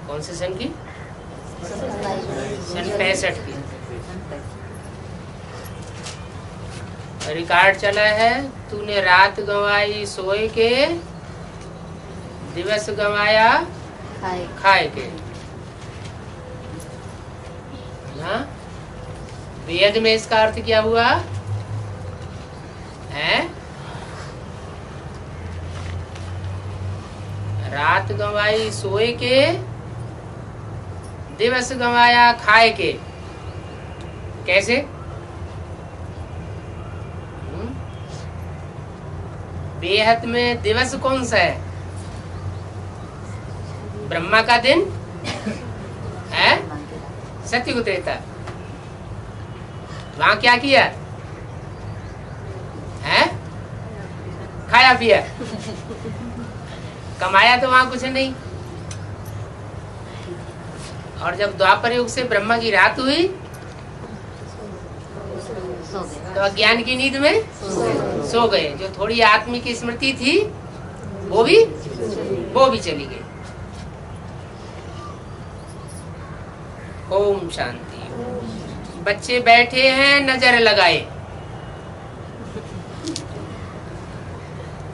कौन से सन की? सन 65 की। रिकॉर्ड चला है, तूने रात गंवाई सोए के, दिवस गंवाया खाए के। ना वेद में इसका अर्थ क्या हुआ है? रात गंवाई सोए के, दिवस गंवाया खाए के। कैसे? बेहद में दिवस कौन सा है? ब्रह्मा का दिन है, सत्य को त्रेता। वहां क्या किया है? खाया पिया, कमाया तो वहां कुछ नहीं। और जब द्वापर युग से ब्रह्मा की रात हुई तो अज्ञान की नींद में सो गए। जो थोड़ी आत्मिक स्मृति थी वो भी चली गई। ओम शांति। बच्चे बैठे हैं, नजर लगाए।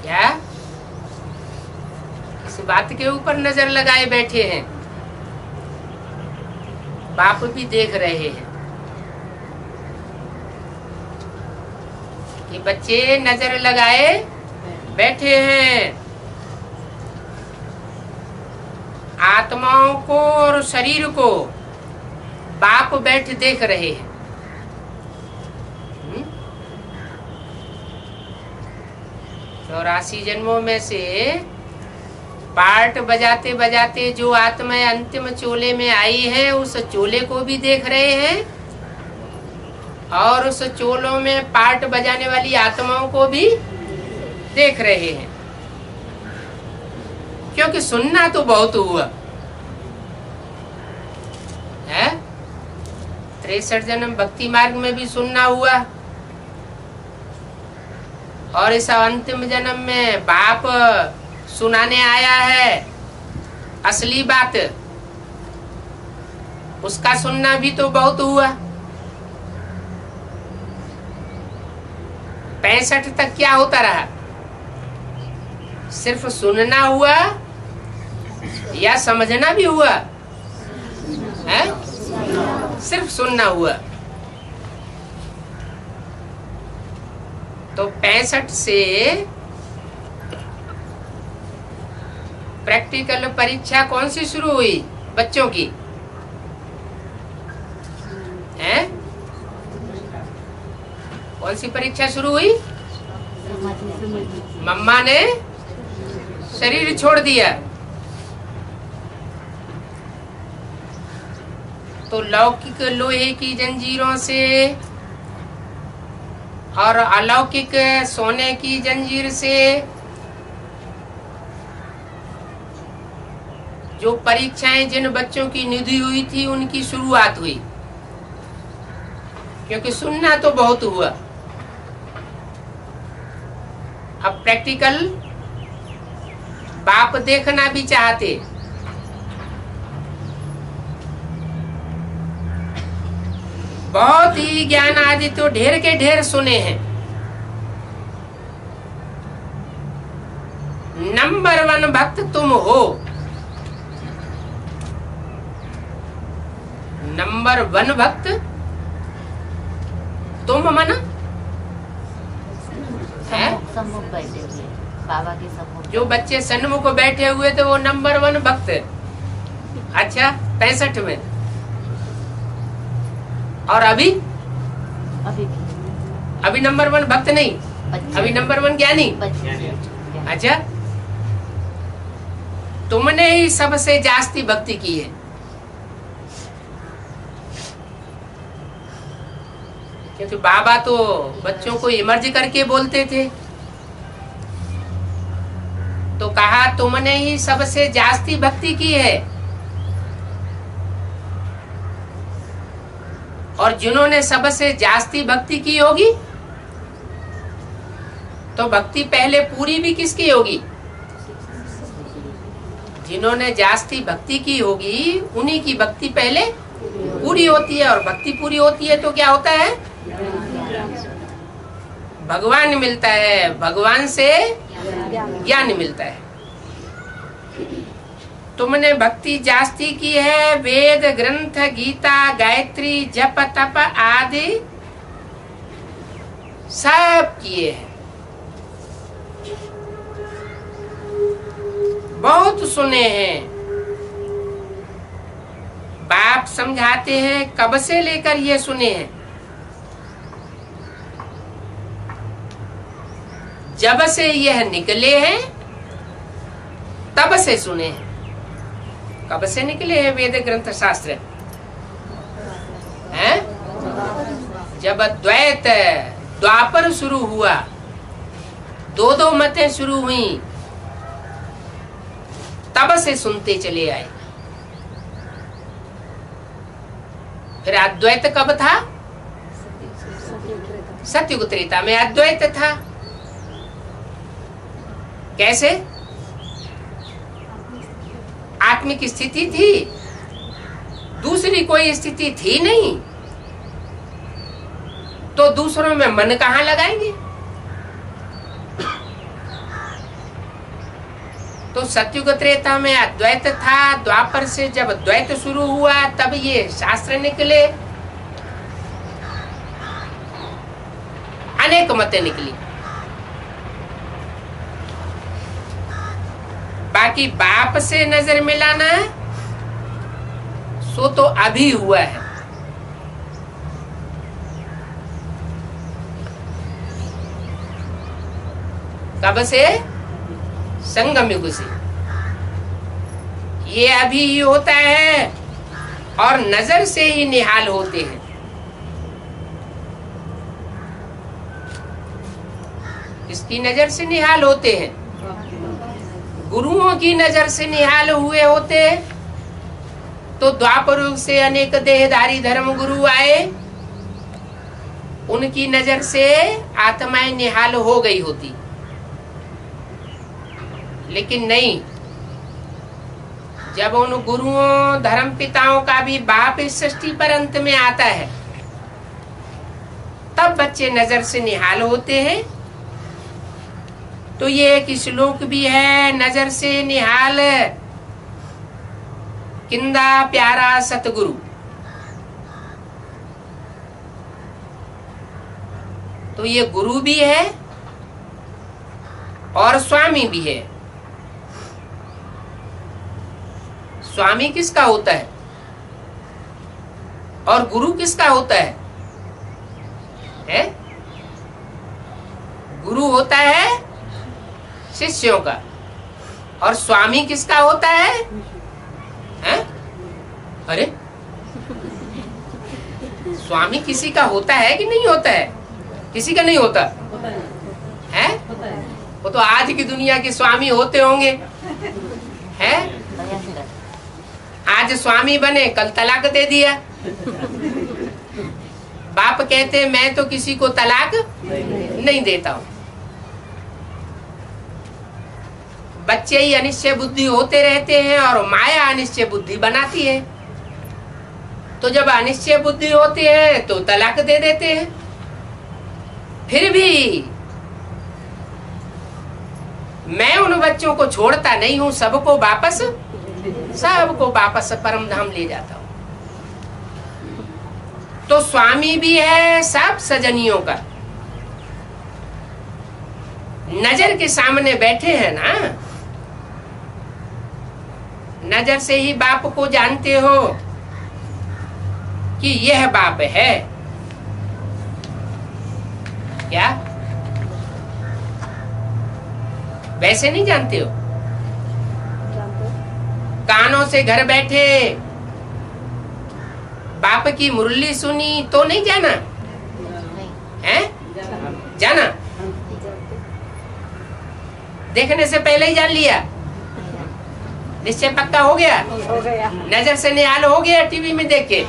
क्या इस बात के ऊपर नजर लगाए बैठे हैं? बाप भी देख रहे हैं कि बच्चे नजर लगाए बैठे हैं। आत्माओं को और शरीर को बाप बैठ देख रहे हैं। 84 जन्मों में से पार्ट बजाते बजाते जो आत्माएं अंतिम चोले में आई है, उस चोले को भी देख रहे हैं और उस चोलों में पार्ट बजाने वाली आत्माओं को भी देख रहे हैं। क्योंकि सुनना तो बहुत हुआ है। 63 जन्म भक्ति मार्ग में भी सुनना हुआ और इस अंतिम जन्म में बाप सुनाने आया है असली बात, उसका सुनना भी तो बहुत हुआ। 65 तक क्या होता रहा? सिर्फ सुनना हुआ या समझना भी हुआ है? सिर्फ सुनना हुआ। तो 65 से प्रैक्टिकल परीक्षा कौन सी शुरू हुई बच्चों की? हैं? कौन सी परीक्षा शुरू हुई? मम्मा ने शरीर छोड़ दिया तो लौकिक लोहे की जंजीरों से और अलौकिक सोने की जंजीर से जो परीक्षाएं जिन बच्चों की निधि हुई थी उनकी शुरुआत हुई। क्योंकि सुनना तो बहुत हुआ, अब प्रैक्टिकल बाप देखना भी चाहते। बहुत ही ज्ञान आदि तो ढेर के ढेर सुने हैं। नंबर 1 भक्त तुम हो। नंबर 1 भक्त तुम मन है। सम्मुख बैठे हुए बाबा के सम्मुख जो बच्चे सन्मुख बैठे हुए थे वो नंबर 1 भक्त। अच्छा 65 में। और अभी नंबर 1 भक्त नहीं, अभी नंबर 1 ज्ञानी। अच्छा, तुमने ही सबसे जास्ती भक्ति की है। क्योंकि बाबा तो बच्चों को इमर्ज करके बोलते थे, तो कहा तुमने ही सबसे जास्ती भक्ति की है। और जिन्होंने सबसे जास्ती भक्ति की होगी तो भक्ति पहले पूरी भी किसकी होगी? जिन्होंने जास्ती भक्ति की होगी उन्हीं की भक्ति पहले पूरी होती है, और भक्ति पूरी होती है तो क्या होता है? भगवान मिलता है, भगवान से ज्ञान मिलता है। तुमने भक्ति जास्ती की है, वेद ग्रंथ गीता गायत्री जप तप आदि सब किए हैं, बहुत सुने हैं। बाप समझाते हैं कब से लेकर ये सुने हैं, जब से यह निकले हैं तब से सुने हैं। कब से निकले हैं वेद ग्रंथ शास्त्र? हैं? जब द्वैत द्वापर शुरू हुआ, दो मतें शुरू हुई, तब से सुनते चले आए। फिर अद्वैत कब था? सतयुग त्रेता में अद्वैत था। कैसे? आत्मिक स्थिति थी, दूसरी कोई स्थिति थी नहीं, तो दूसरों में मन कहाँ लगाएंगे? तो सतयुग त्रेता में अद्वैत था, द्वापर से जब द्वैत शुरू हुआ तब ये शास्त्र निकले, अनेक मतें निकली। बाकी बाप से नजर मिलाना है सो तो अभी हुआ है। कब से? संगम युग से। ये अभी ही होता है, और नजर से ही निहाल होते हैं। किसकी नजर से निहाल होते हैं? गुरुओं की नजर से निहाल हुए होते। तो द्वापर युग से अनेक देहधारी धर्म गुरु आए, उनकी नजर से आत्माएं निहाल हो गई होती, लेकिन नहीं। जब उन गुरुओं धर्म पिताओं का भी बाप इस सृष्टि पर अंत में आता है, तब बच्चे नजर से निहाल होते हैं। तो ये एक श्लोक भी है, नजर से निहाल किंदा प्यारा सतगुरु। तो ये गुरु भी है और स्वामी भी है। स्वामी किसका होता है और गुरु किसका होता है? गुरु होता है शिष्यों का, और स्वामी किसका होता है? अरे, स्वामी किसी का होता है कि नहीं होता है? किसी का नहीं होता है? वो तो आज की दुनिया के स्वामी होते होंगे, हैं? आज स्वामी बने, कल तलाक दे दिया। बाप कहते मैं तो किसी को तलाक नहीं देता हूं। बच्चे ही अनिश्चय बुद्धि होते रहते हैं और माया अनिश्चय बुद्धि बनाती है। तो जब अनिश्चय बुद्धि होती है तो तलाक दे देते हैं। फिर भी मैं उन बच्चों को छोड़ता नहीं हूं, सबको वापस परम धाम ले जाता हूं। तो स्वामी भी है सब सजनियों का। नजर के सामने बैठे हैं ना, नजर से ही बाप को जानते हो कि यह बाप है। क्या वैसे नहीं जानते हो? कानों से घर बैठे बाप की मुरली सुनी तो नहीं जाना है? जाना? देखने से पहले ही जान लिया, निश्चय पक्का हो गया, नजर से निहाल हो गया टीवी में देख के।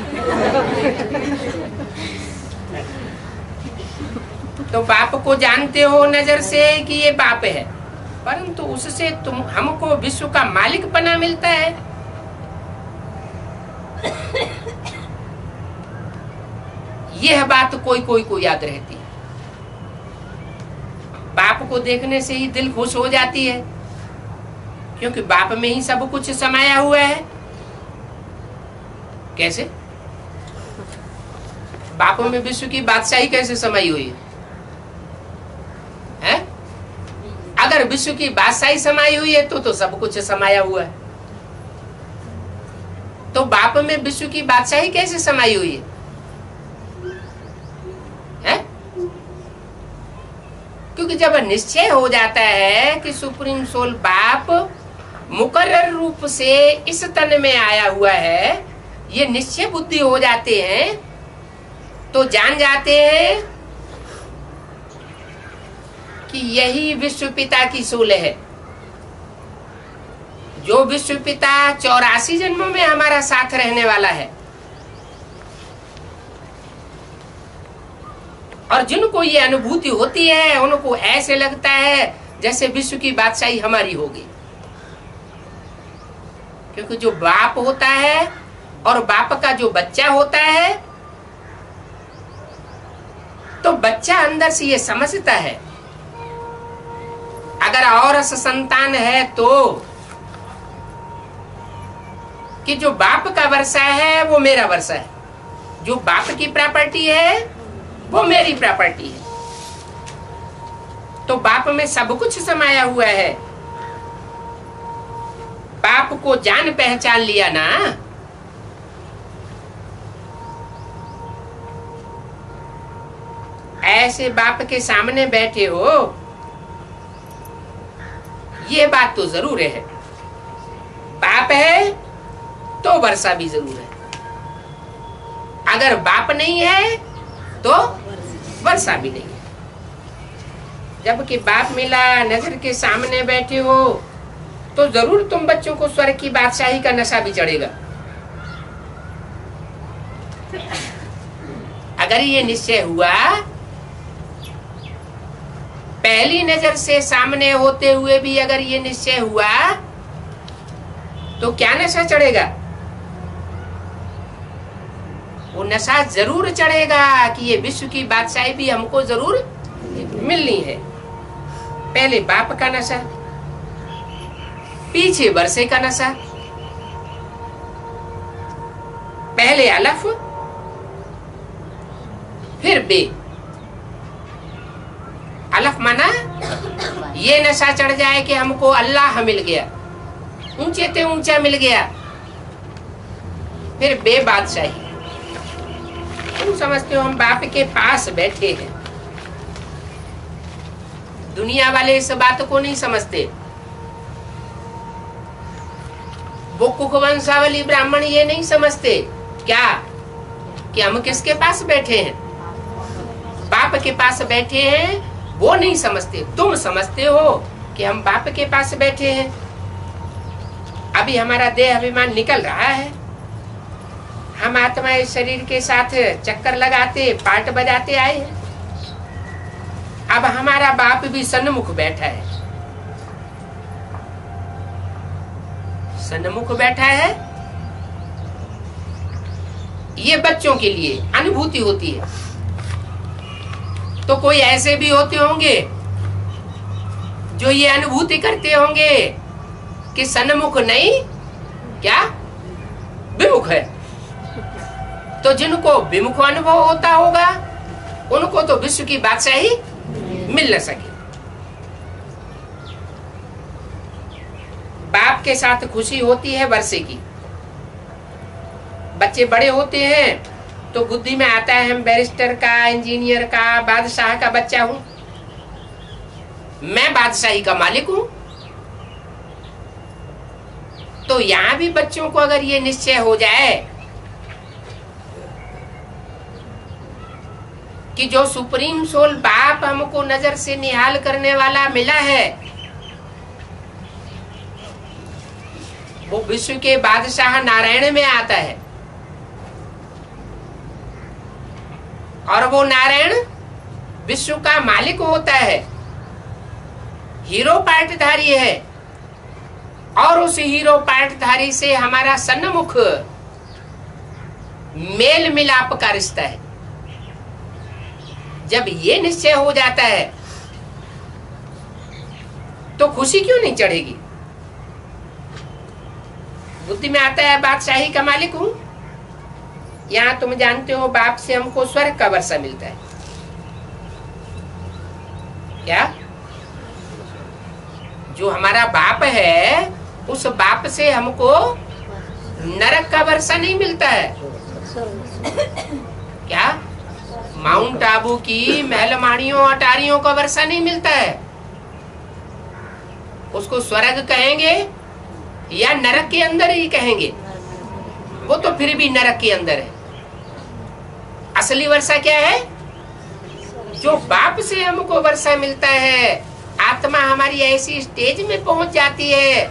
तो बाप को जानते हो नजर से कि ये बाप है, परंतु उससे तुम हमको विश्व का मालिक बना मिलता है। यह बात कोई कोई को याद रहती है। बाप को देखने से ही दिल खुश हो जाती है, क्योंकि बाप में ही सब कुछ समाया हुआ है। कैसे? बाप में विश्व की बादशाही कैसे समाई हुई है? अगर विश्व की बादशाही समाई हुई है तो सब कुछ समाया हुआ है। तो बाप में विश्व की बादशाही कैसे समाई हुई है? क्योंकि जब निश्चय हो जाता है कि सुप्रीम सोल बाप मुकर्रर रूप से इस तन में आया हुआ है, ये निश्चय बुद्धि हो जाते हैं, तो जान जाते हैं कि यही विश्व पिता की सोल है। जो विश्व पिता 84 जन्मों में हमारा साथ रहने वाला है, और जिनको ये अनुभूति होती है उनको ऐसे लगता है जैसे विश्व की बादशाही हमारी होगी। क्योंकि जो बाप होता है और बाप का जो बच्चा होता है, तो बच्चा अंदर से ये समझता है, अगर औरस संतान है तो कि जो बाप का वर्षा है वो मेरा वर्षा है, जो बाप की प्रॉपर्टी है वो मेरी प्रॉपर्टी है। तो बाप में सब कुछ समाया हुआ है। बाप को जान पहचान लिया ना, ऐसे बाप के सामने बैठे हो, ये बात तो जरूर है। बाप है तो वर्षा भी जरूर है, अगर बाप नहीं है तो वर्षा भी नहीं है। जबकि बाप मिला, नजर के सामने बैठे हो, तो जरूर तुम बच्चों को स्वर्ग की बादशाही का नशा भी चढ़ेगा। अगर ये निश्चय हुआ, पहली नजर से सामने होते हुए भी अगर ये निश्चय हुआ, तो क्या नशा चढ़ेगा? वो नशा जरूर चढ़ेगा कि ये विश्व की बादशाही भी हमको जरूर मिलनी है। पहले बाप का नशा, पीछे वर्षे का नशा, पहले अलफ फिर बे। अलफ माना ये नशा चढ़ जाए कि हमको अल्लाह मिल गया, ऊंचे ते ऊंचा मिल गया। फिर बे बादशाही, तुम समझते हो हम बाप के पास बैठे हैं। दुनिया वाले इस बात को नहीं समझते। वो कुकवंशावली ब्राह्मण ये नहीं समझते क्या कि हम किसके पास बैठे हैं, बाप के पास बैठे हैं। वो नहीं समझते। तुम समझते हो कि हम बाप के पास बैठे हैं। अभी हमारा देह अभिमान निकल रहा है, हम आत्मा इस शरीर के साथ चक्कर लगाते पाट बजाते आए हैं। अब हमारा बाप भी सन्मुख बैठा है, सन्मुख बैठा है। ये बच्चों के लिए अनुभूति होती है। तो कोई ऐसे भी होते होंगे जो ये अनुभूति करते होंगे कि सन्मुख नहीं, क्या विमुख है। तो जिनको विमुख अनुभव होता होगा उनको तो विश्व की बादशाही मिल न सके। बाप के साथ खुशी होती है वर्षे की। बच्चे बड़े होते हैं तो बुद्धि में आता है हम बैरिस्टर का, इंजीनियर का, बादशाह का बच्चा हूं, मैं बादशाही का मालिक हूं। तो यहां भी बच्चों को अगर ये निश्चय हो जाए कि जो सुप्रीम सोल बाप हमको नजर से निहाल करने वाला मिला है, वो विश्व के बादशाह नारायण में आता है, और वो नारायण विश्व का मालिक होता है। हीरो पार्टधारी है और उस हीरो पार्टधारी से हमारा सन्मुख मेल मिलाप का रिश्ता है। जब ये निश्चय हो जाता है तो खुशी क्यों नहीं चढ़ेगी? बुद्धि में आता है बादशाही का मालिक हूं। यहां तुम जानते हो बाप से हमको स्वर्ग का वर्षा मिलता है। क्या? जो हमारा बाप है उस बाप से हमको नरक का वर्षा नहीं मिलता है। क्या? माउंट आबू की महलमाड़ियों अटारियों का वर्षा नहीं मिलता है। उसको स्वर्ग कहेंगे या नरक के अंदर ही कहेंगे? वो तो फिर भी नरक के अंदर है। असली वर्षा क्या है? जो बाप से हमको वर्षा मिलता है। आत्मा हमारी ऐसी स्टेज में पहुंच जाती है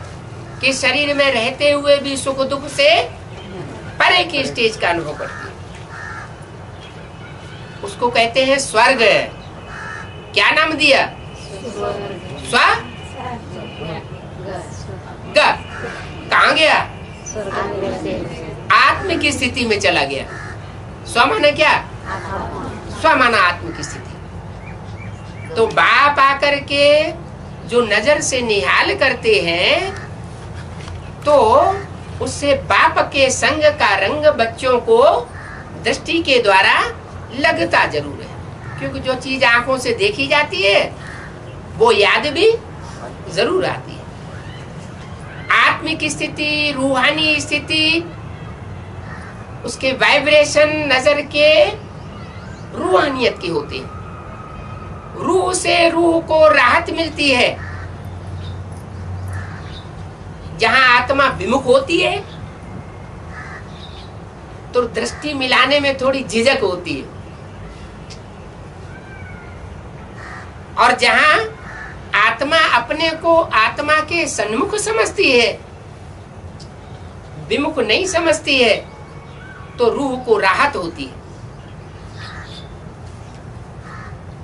कि शरीर में रहते हुए भी सुख दुख से परे की स्टेज का अनुभव करती है। उसको कहते हैं स्वर्ग। क्या नाम दिया? स्वर्ग। कहाँ गया? आत्म की स्थिति में चला गया। स्व माना क्या? स्व माना आत्म की स्थिति। तो बाप आकर के जो नजर से निहाल करते हैं तो उससे बाप के संग का रंग बच्चों को दृष्टि के द्वारा लगता जरूर है। क्योंकि जो चीज आंखों से देखी जाती है वो याद भी जरूर आती है। आत्मिक स्थिति, रूहानी स्थिति, उसके वाइब्रेशन नजर के रूहानियत की होती है। रूह से रूह को राहत मिलती है। जहां आत्मा विमुख होती है तो दृष्टि मिलाने में थोड़ी झिझक होती है, और जहां आत्मा अपने को आत्मा के सन्मुख समझती है, विमुख नहीं समझती है, तो रूह को राहत होती है।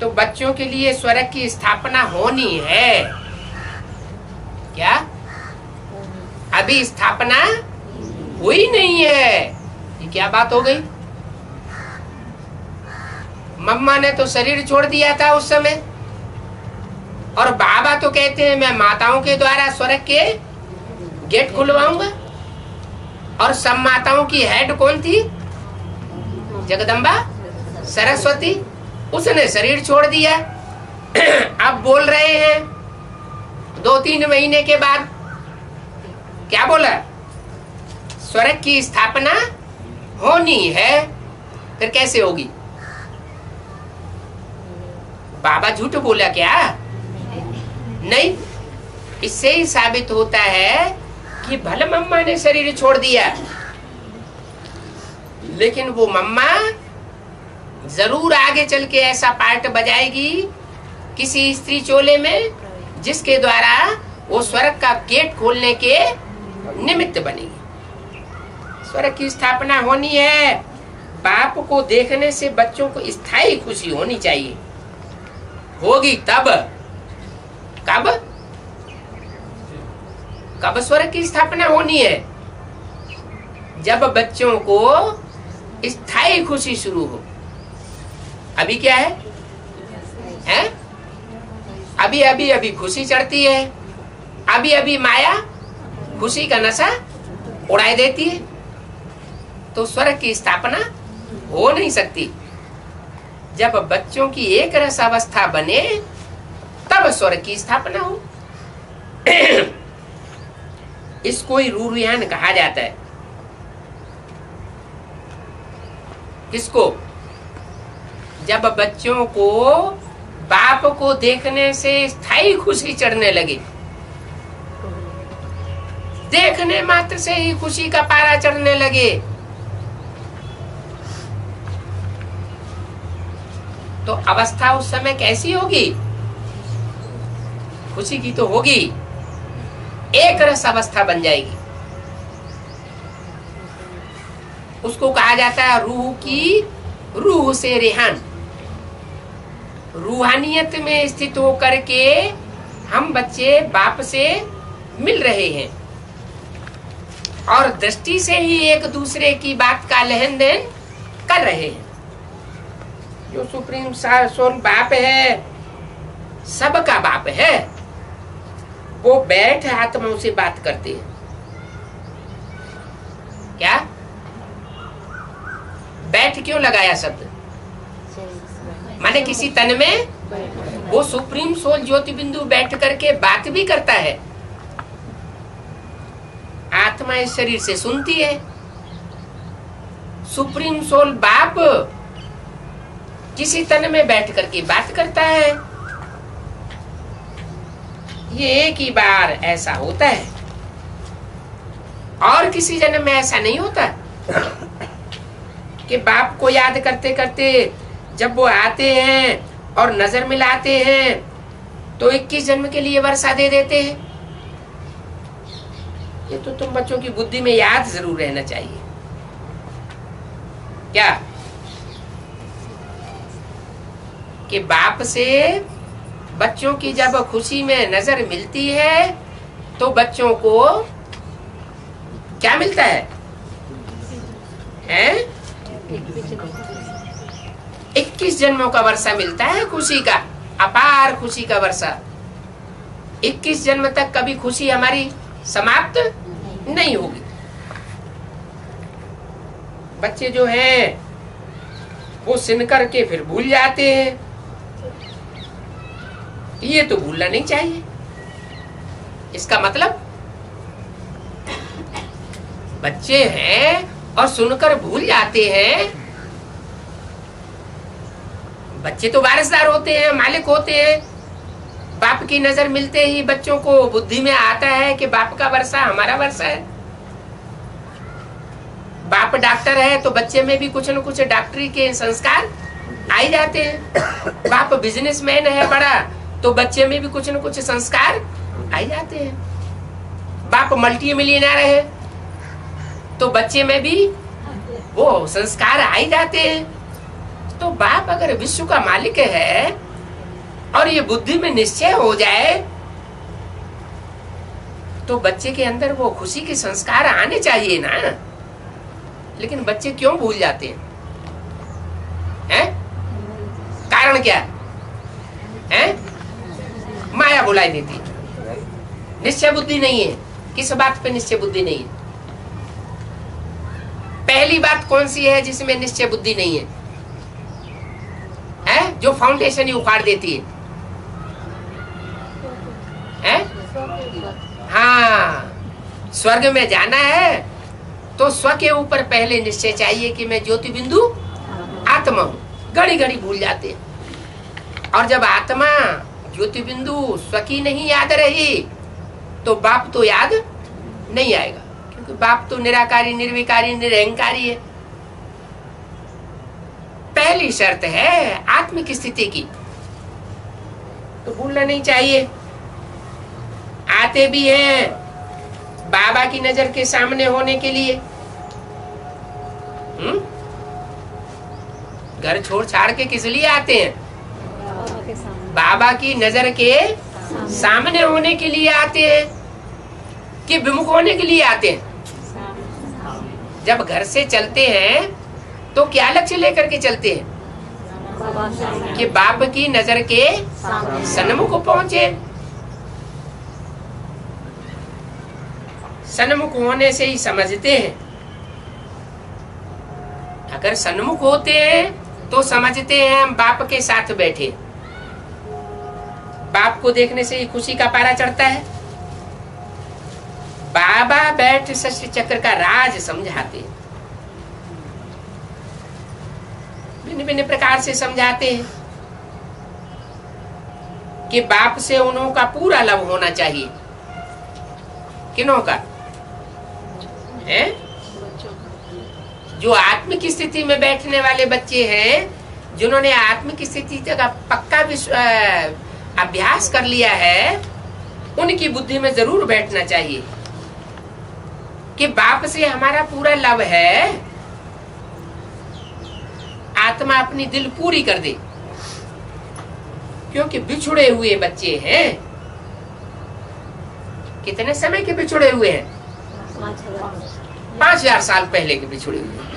तो बच्चों के लिए स्वर्ग की स्थापना होनी है। क्या? अभी स्थापना हुई नहीं है। ये क्या बात हो गई? मम्मा ने तो शरीर छोड़ दिया था उस समय, और बाबा तो कहते हैं मैं माताओं के द्वारा स्वर्ग के गेट खुलवाऊंगा। और सब माताओं की हेड कौन थी? जगदम्बा सरस्वती। उसने शरीर छोड़ दिया। अब बोल रहे हैं 2-3 महीने के बाद, क्या बोला? स्वर्ग की स्थापना होनी है। फिर कैसे होगी? बाबा झूठ बोला क्या? नहीं। इससे ही साबित होता है कि भले मम्मा ने शरीर छोड़ दिया, लेकिन वो मम्मा जरूर आगे चल के ऐसा पार्ट बजाएगी किसी स्त्री चोले में, जिसके द्वारा वो स्वर्ग का गेट खोलने के निमित्त बनेगी। स्वर्ग की स्थापना होनी है। बाप को देखने से बच्चों को स्थायी खुशी होनी चाहिए। होगी तब। कब? कब स्वर्ग की स्थापना होनी है? जब बच्चों को स्थायी खुशी शुरू हो। अभी क्या है? हैं? अभी खुशी चढ़ती है। अभी माया खुशी का नशा उड़ाई देती है। तो स्वर्ग की स्थापना हो नहीं सकती। जब बच्चों की एक रस अवस्था बने तब स्वर्ग की स्थापना हो। इसको ही रूरियान कहा जाता है। किसको? जब बच्चों को बाप को देखने से स्थायी खुशी चढ़ने लगे, देखने मात्र से ही खुशी का पारा चढ़ने लगे, तो अवस्था उस समय कैसी होगी? खुशी की तो होगी। एक रस अवस्था बन जाएगी। उसको कहा जाता है रूह की रूह से रेहान। रूहानियत में स्थित होकर के हम बच्चे बाप से मिल रहे हैं और दृष्टि से ही एक दूसरे की बात का लेन देन कर रहे हैं। जो सुप्रीम सोल बाप है, सबका बाप है, वो बैठ आत्माओं से बात करते हैं। क्या बैठ क्यों लगाया शब्द? माने किसी तन में वो सुप्रीम सोल ज्योति बिंदु बैठ करके बात भी करता है। आत्मा इस शरीर से सुनती है। सुप्रीम सोल बाप किसी तन में बैठ करके बात करता है। ये एक ही बार ऐसा होता है और किसी जन्म में ऐसा नहीं होता कि बाप को याद करते करते जब वो आते हैं और नजर मिलाते हैं तो 21 जन्म के लिए वर्षा दे देते हैं। ये तो तुम बच्चों की बुद्धि में याद जरूर रहना चाहिए। क्या कि बाप से बच्चों की जब खुशी में नजर मिलती है तो बच्चों को क्या मिलता है? 21 जन्मों का वर्षा मिलता है, खुशी का, अपार खुशी का वर्षा। 21 जन्म तक कभी खुशी हमारी समाप्त नहीं होगी। बच्चे जो हैं वो सुन करके फिर भूल जाते हैं। ये तो भूलना नहीं चाहिए। इसका मतलब बच्चे हैं और सुनकर भूल जाते हैं। बच्चे तो वारिसदार होते हैं, मालिक होते हैं। बाप की नजर मिलते ही बच्चों को बुद्धि में आता है कि बाप का वर्षा हमारा वर्षा है। बाप डॉक्टर है तो बच्चे में भी कुछ न कुछ डॉक्टरी के संस्कार आ ही जाते हैं। बाप बिजनेसमैन है बड़ा तो बच्चे में भी कुछ न कुछ संस्कार आ ही जाते हैं। बाप मल्टी मिलियनर है तो बच्चे में भी वो संस्कार आ ही जाते हैं। तो बाप अगर विश्व का मालिक है और ये बुद्धि में निश्चय हो जाए तो बच्चे के अंदर वो खुशी के संस्कार आने चाहिए ना। लेकिन बच्चे क्यों भूल जाते हैं? कारण क्या है? माया बुलाई देती। निश्चय बुद्धि नहीं है। किस बात पे निश्चय बुद्धि नहीं है? पहली बात कौन सी है जिसमें निश्चय बुद्धि नहीं है? जो फाउंडेशन ही उखाड़ देती है? हाँ, स्वर्ग में जाना है तो स्व के ऊपर पहले निश्चय चाहिए कि मैं ज्योति बिंदु आत्मा हूं। घड़ी घड़ी भूल जाते हैं। और जब आत्मा ज्योति बिंदु स्व की नहीं याद रही तो बाप तो याद नहीं आएगा, क्योंकि बाप तो निराकारी, निर्विकारी, निरहंकारी है। पहली शर्त है आत्मिक स्थिति की, तो भूलना नहीं चाहिए। आते भी हैं बाबा की नजर के सामने होने के लिए। घर छोड़ छाड़ के किस लिए आते हैं? बाबा की नजर के सामने होने के लिए आते हैं कि विमुख होने के लिए आते हैं? जब घर से चलते हैं तो क्या लक्ष्य लेकर के चलते हैं? कि बाप की नजर के सन्मुख पहुंचे। सन्मुख होने से ही समझते हैं। अगर सन्मुख होते हैं तो समझते हैं हम बाप के साथ बैठे। बाप को देखने से ही खुशी का पारा चढ़ता है। बाबा बैठ सृष्टि चक्र का राज समझाते हैं, भिन्न भिन्न प्रकार से समझाते हैं कि बाप से उन्हों का पूरा लाभ होना चाहिए। किन्हों का है? जो आत्मिक स्थिति में बैठने वाले बच्चे हैं, जिन्होंने आत्मिक स्थिति का पक्का अभ्यास कर लिया है, उनकी बुद्धि में जरूर बैठना चाहिए कि बाप से हमारा पूरा लव है। आत्मा अपनी दिल पूरी कर दे, क्योंकि बिछुड़े हुए बच्चे हैं। कितने समय के बिछुड़े हुए हैं? 5000 साल पहले के बिछुड़े हुए हैं।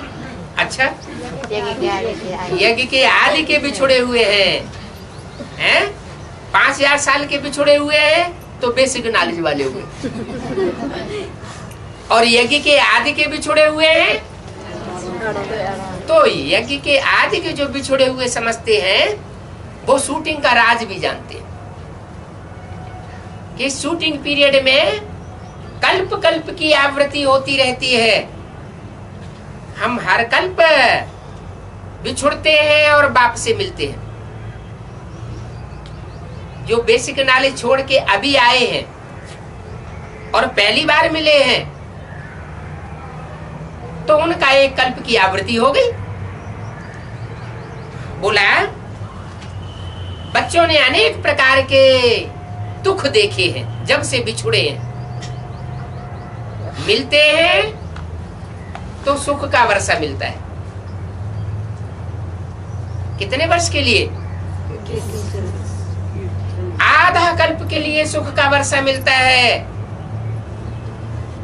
अच्छा, यज्ञ के आदि के बिछुड़े हुए हैं 5000 साल के बिछुड़े हुए हैं तो बेसिक नॉलेज वाले हुए। और यज्ञ के आदि के बिछुड़े हुए हैं तो यज्ञ के आदि के जो बिछुड़े हुए समझते हैं वो शूटिंग का राज भी जानते हैं कि शूटिंग पीरियड में कल्प कल्प की आवृत्ति होती रहती है। हम हर कल्प बिछुड़ते हैं और बाप से मिलते हैं। जो बेसिक नॉलेज छोड़ के अभी आए हैं और पहली बार मिले हैं तो उनका एक कल्प की आवृत्ति हो गई। बोला बच्चों ने अनेक प्रकार के दुख देखे हैं जब से बिछुड़े हैं। मिलते हैं तो सुख का वर्षा मिलता है। कितने वर्ष के लिए? आधा कल्प के लिए सुख का वर्षा मिलता है।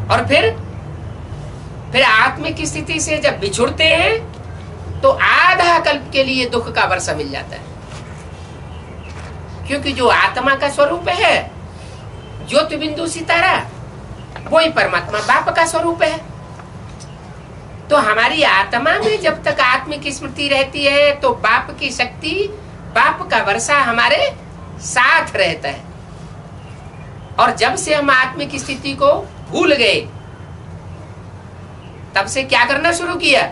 और फिर आत्मिक स्थिति से जब बिछुड़ते हैं तो आधा कल्प के लिए दुख का वर्षा मिल जाता है। क्योंकि जो आत्मा का स्वरूप है ज्योति बिंदु सितारा वही परमात्मा बाप का स्वरूप है। तो हमारी आत्मा में जब तक आत्मिक स्मृति रहती है तो बाप की शक्ति, बाप का वर्षा हमारे साथ रहता है। और जब से हम आत्मिक स्थिति को भूल गए तब से क्या करना शुरू किया?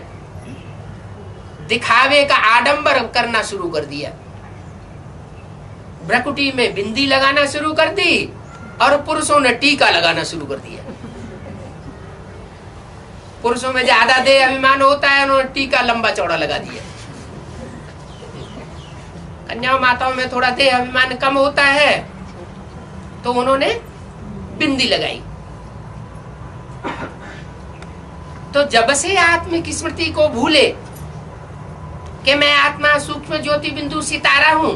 दिखावे का आडंबर करना शुरू कर दिया। भ्रकुटी में बिंदी लगाना शुरू कर दी और पुरुषों ने टीका लगाना शुरू कर दिया। पुरुषों में ज्यादा देह अभिमान होता है, उन्होंने टीका लंबा चौड़ा लगा दिया। कन्याओं माताओं में थोड़ा देह अभिमान कम होता है तो उन्होंने बिंदी लगाई। तो जब से आत्मिक स्मृति को भूले कि मैं आत्मा सूक्ष्म ज्योति बिंदु सितारा हूं,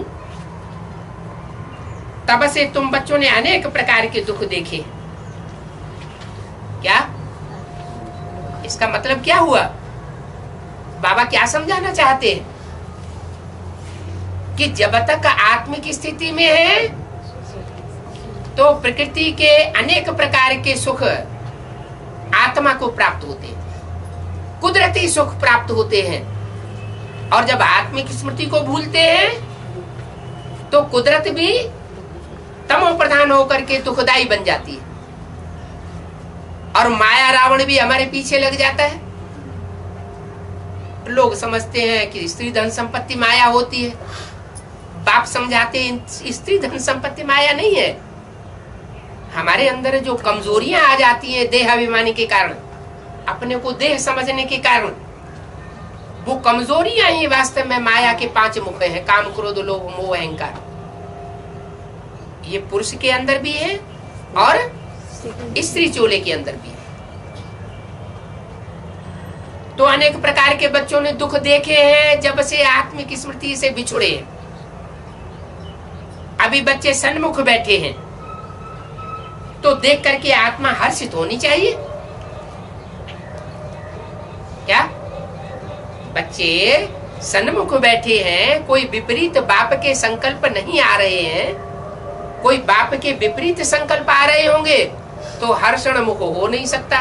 तब से तुम बच्चों ने अनेक प्रकार के दुख देखे। क्या इसका मतलब क्या हुआ? बाबा क्या समझाना चाहते हैं कि जब तक आत्मिक स्थिति में है तो प्रकृति के अनेक प्रकार के सुख आत्मा को प्राप्त होते हैं, कुदरती सुख प्राप्त होते हैं। और जब आत्मिक स्मृति को भूलते हैं तो कुदरत भी तमो प्रधान होकर के दुखदाई बन जाती है और माया रावण भी हमारे पीछे लग जाता है। लोग समझते हैं कि स्त्री धन संपत्ति माया होती है। बाप समझाते हैं स्त्री धन संपत्ति माया नहीं है। हमारे अंदर जो कमजोरियां आ जाती हैं देह अभिमानी के कारण, अपने को देह समझने के कारण, वो कमजोरियां ही वास्तव में माया के 5 मुख हैं, काम क्रोध लोभ मोह अहंकार। ये पुरुष के अंदर भी है और स्त्री चोले के अंदर भी है। तो अनेक प्रकार के बच्चों ने दुख देखे हैं जब से आत्मिक स्मृति से बिछुड़े हैं। अभी बच्चे सन्मुख बैठे हैं तो देख करके आत्मा हर्षित होनी चाहिए। क्या बच्चे सन्मुख बैठे हैं, कोई विपरीत बाप के संकल्प नहीं आ रहे हैं, कोई बाप के विपरीत संकल्प आ रहे होंगे तो हर्षण मुख हो नहीं सकता।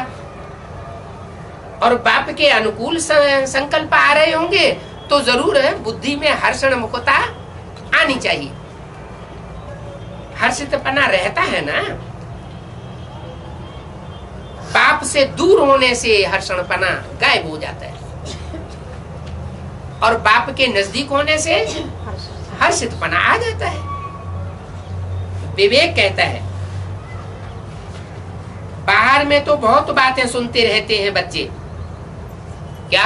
और बाप के अनुकूल संकल्प आ रहे होंगे तो जरूर है बुद्धि में हर्षण मुखता आनी चाहिए। हर्षितपना रहता है ना। बाप से दूर होने से हर्षणपना गायब हो जाता है और बाप के नजदीक होने से हर्षितपना आ जाता है। विवेक कहता है बाहर में तो बहुत बातें सुनते रहते हैं बच्चे, क्या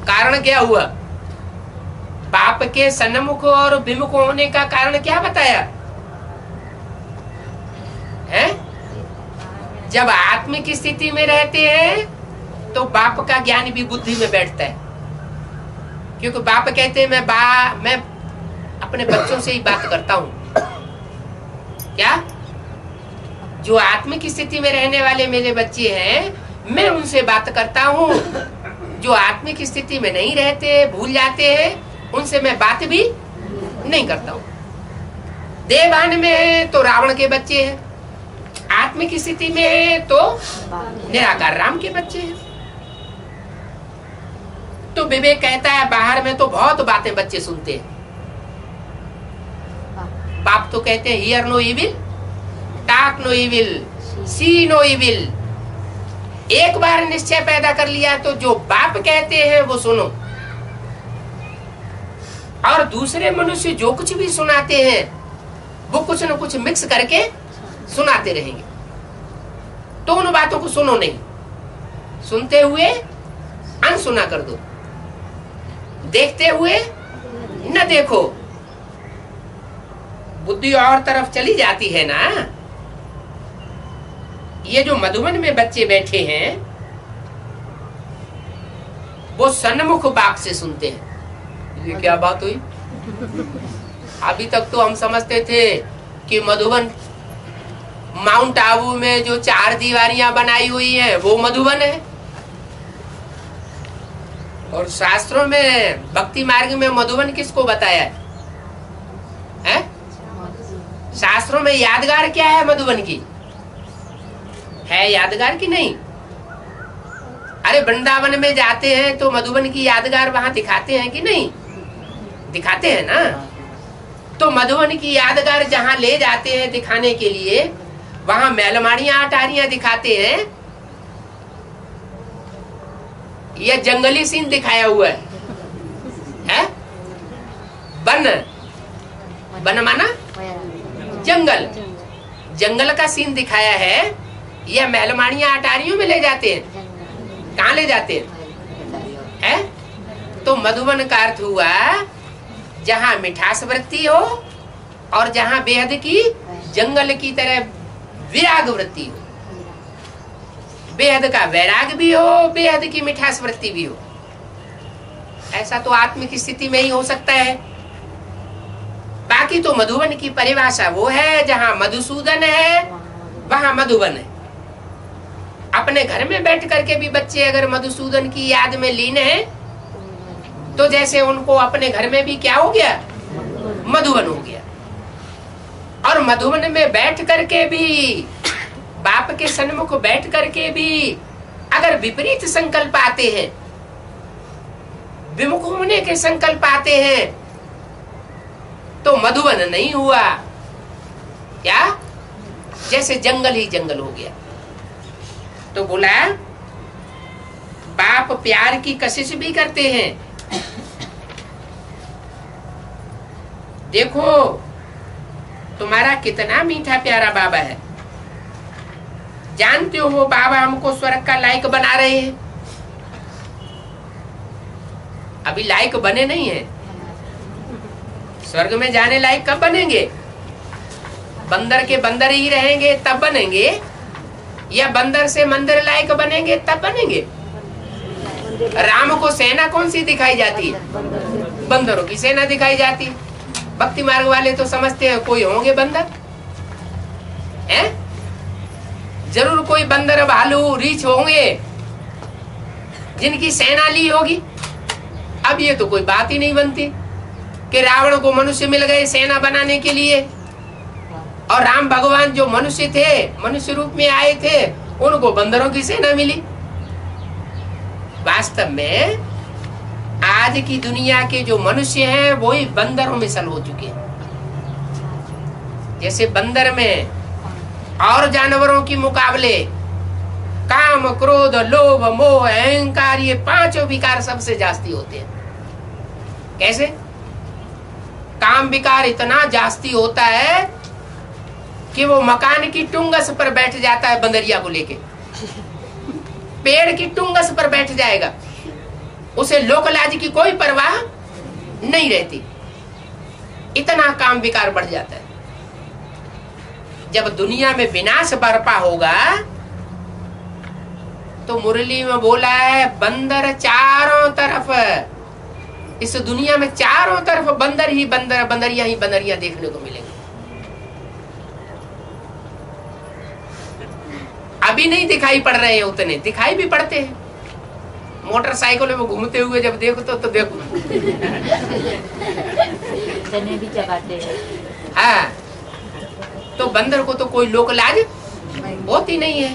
कारण क्या हुआ? बाप के सन्मुख और विमुख होने का कारण क्या बताया है? जब आत्मिक स्थिति में रहते हैं तो बाप का ज्ञान भी बुद्धि में बैठता है, क्योंकि बाप कहते हैं मैं अपने बच्चों से ही बात करता हूं। क्या जो आत्मिक स्थिति में रहने वाले मेरे बच्चे हैं मैं उनसे बात करता हूँ। जो आत्मिक स्थिति में नहीं रहते, भूल जाते हैं, उनसे मैं बात भी नहीं करता हूँ। देवान में है तो रावण के बच्चे हैं, आत्मिक स्थिति में है तो निराकार राम के बच्चे हैं। तो विवेक कहता है बाहर में तो बहुत बातें बच्चे सुनते हैं। बाप तो कहते हैं hear no evil, talk no evil, see no evil. एक बार निश्चय पैदा कर लिया तो जो बाप कहते हैं वो सुनो, और दूसरे मनुष्य जो कुछ भी सुनाते हैं वो कुछ न कुछ मिक्स करके सुनाते रहेंगे। तो उन बातों को सुनो नहीं, सुनते हुए अनसुना कर दो, देखते हुए न देखो। बुद्धि और तरफ चली जाती है ना। ये जो मधुबन में बच्चे बैठे हैं वो सन्मुख बाप से सुनते हैं। ये क्या बात हुई? अभी तक तो हम समझते थे कि मधुबन माउंट आबू में जो 4 दीवारियां बनाई हुई हैं वो मधुबन है, और शास्त्रों में भक्ति मार्ग में मधुबन किसको बताया है? शास्त्रों में यादगार क्या है मधुबन की? है यादगार की नहीं? अरे वृंदावन में जाते हैं तो मधुबन की यादगार वहां दिखाते हैं कि नहीं? दिखाते हैं ना। तो मधुबन की यादगार जहां ले जाते हैं दिखाने के लिए, वहां मैलमाड़ियां अटारियां दिखाते हैं या जंगली सीन दिखाया हुआ है? वन, वन माना जंगल, जंगल का सीन दिखाया है या मैलमाड़ियां अटारियों में ले जाते हैं? कहाँ ले जाते हैं? तो मधुबन का अर्थ हुआ जहाँ मिठास वृत्ति हो और जहाँ बेहद की जंगल की तरह विराग वृत्ति हो। बेहद का वैराग भी हो, बेहद की मिठास वृत्ति भी हो। ऐसा तो आत्मिक स्थिति में ही हो सकता है। बाकी तो मधुबन की परिभाषा वो है जहाँ मधुसूदन है वहाँ मधुबन है। अपने घर में बैठ करके भी बच्चे अगर मधुसूदन की याद में लीन हैं तो जैसे उनको अपने घर में भी क्या हो गया? मधुबन हो गया। और मधुबन में बैठ करके भी, बाप के सन्मुख बैठ करके भी अगर विपरीत संकल्प आते हैं, विमुख होने के संकल्प आते हैं, तो मधुबन नहीं हुआ। क्या? जैसे जंगल ही जंगल हो गया। तो बोला बाप प्यार की कशिश भी करते हैं। देखो तुम्हारा कितना मीठा प्यारा बाबा है। जानते हो वो बाबा हमको स्वर्ग का लायक बना रहे हैं। अभी लायक बने नहीं है। स्वर्ग में जाने लायक कब बनेंगे? बंदर के बंदर ही रहेंगे तब बनेंगे, या बंदर से मंदिर लायक बनेंगे तब बनेंगे? राम को सेना कौन सी दिखाई जाती है? बंदरों की सेना दिखाई जाती है। भक्ति मार्ग वाले तो समझते हैं कोई होंगे बंदर हैं? जरूर कोई बंदर, भालू, रीछ होंगे जिनकी सेना ली होगी। अब ये तो कोई बात ही नहीं बनती कि रावण को मनुष्य मिल गए सेना बनाने के लिए, और राम भगवान जो मनुष्य थे, मनुष्य रूप में आए थे, उनको बंदरों की सेना मिली। वास्तव में आज की दुनिया के जो मनुष्य हैं वो ही बंदरों में सल हो चुके हैं। जैसे बंदर में और जानवरों की मुकाबले काम, क्रोध, लोभ, मोह, अहंकार, ये 5 विकार सबसे जास्ती होते हैं। कैसे? काम विकार इतना जास्ती होता है कि वो मकान की टुंगस पर बैठ जाता है बंदरिया को लेके। पेड़ की टुंगस पर बैठ जाएगा, उसे लोकलाज की कोई परवाह नहीं रहती। इतना काम विकार बढ़ जाता है। जब दुनिया में विनाश बरपा होगा तो मुरली में बोला है बंदर चारों तरफ, इस दुनिया में चारों तरफ बंदर ही बंदर, बंदरिया ही बंदरिया देखने को मिलेंगे। अभी नहीं दिखाई पड़ रहे हैं उतने, दिखाई भी पड़ते हैं। मोटरसाइकिल में घूमते हुए जब देखो तो देखो चने भी चबाते हैं। हाँ, तो बंदर को तो कोई लोक लाज होती नहीं है।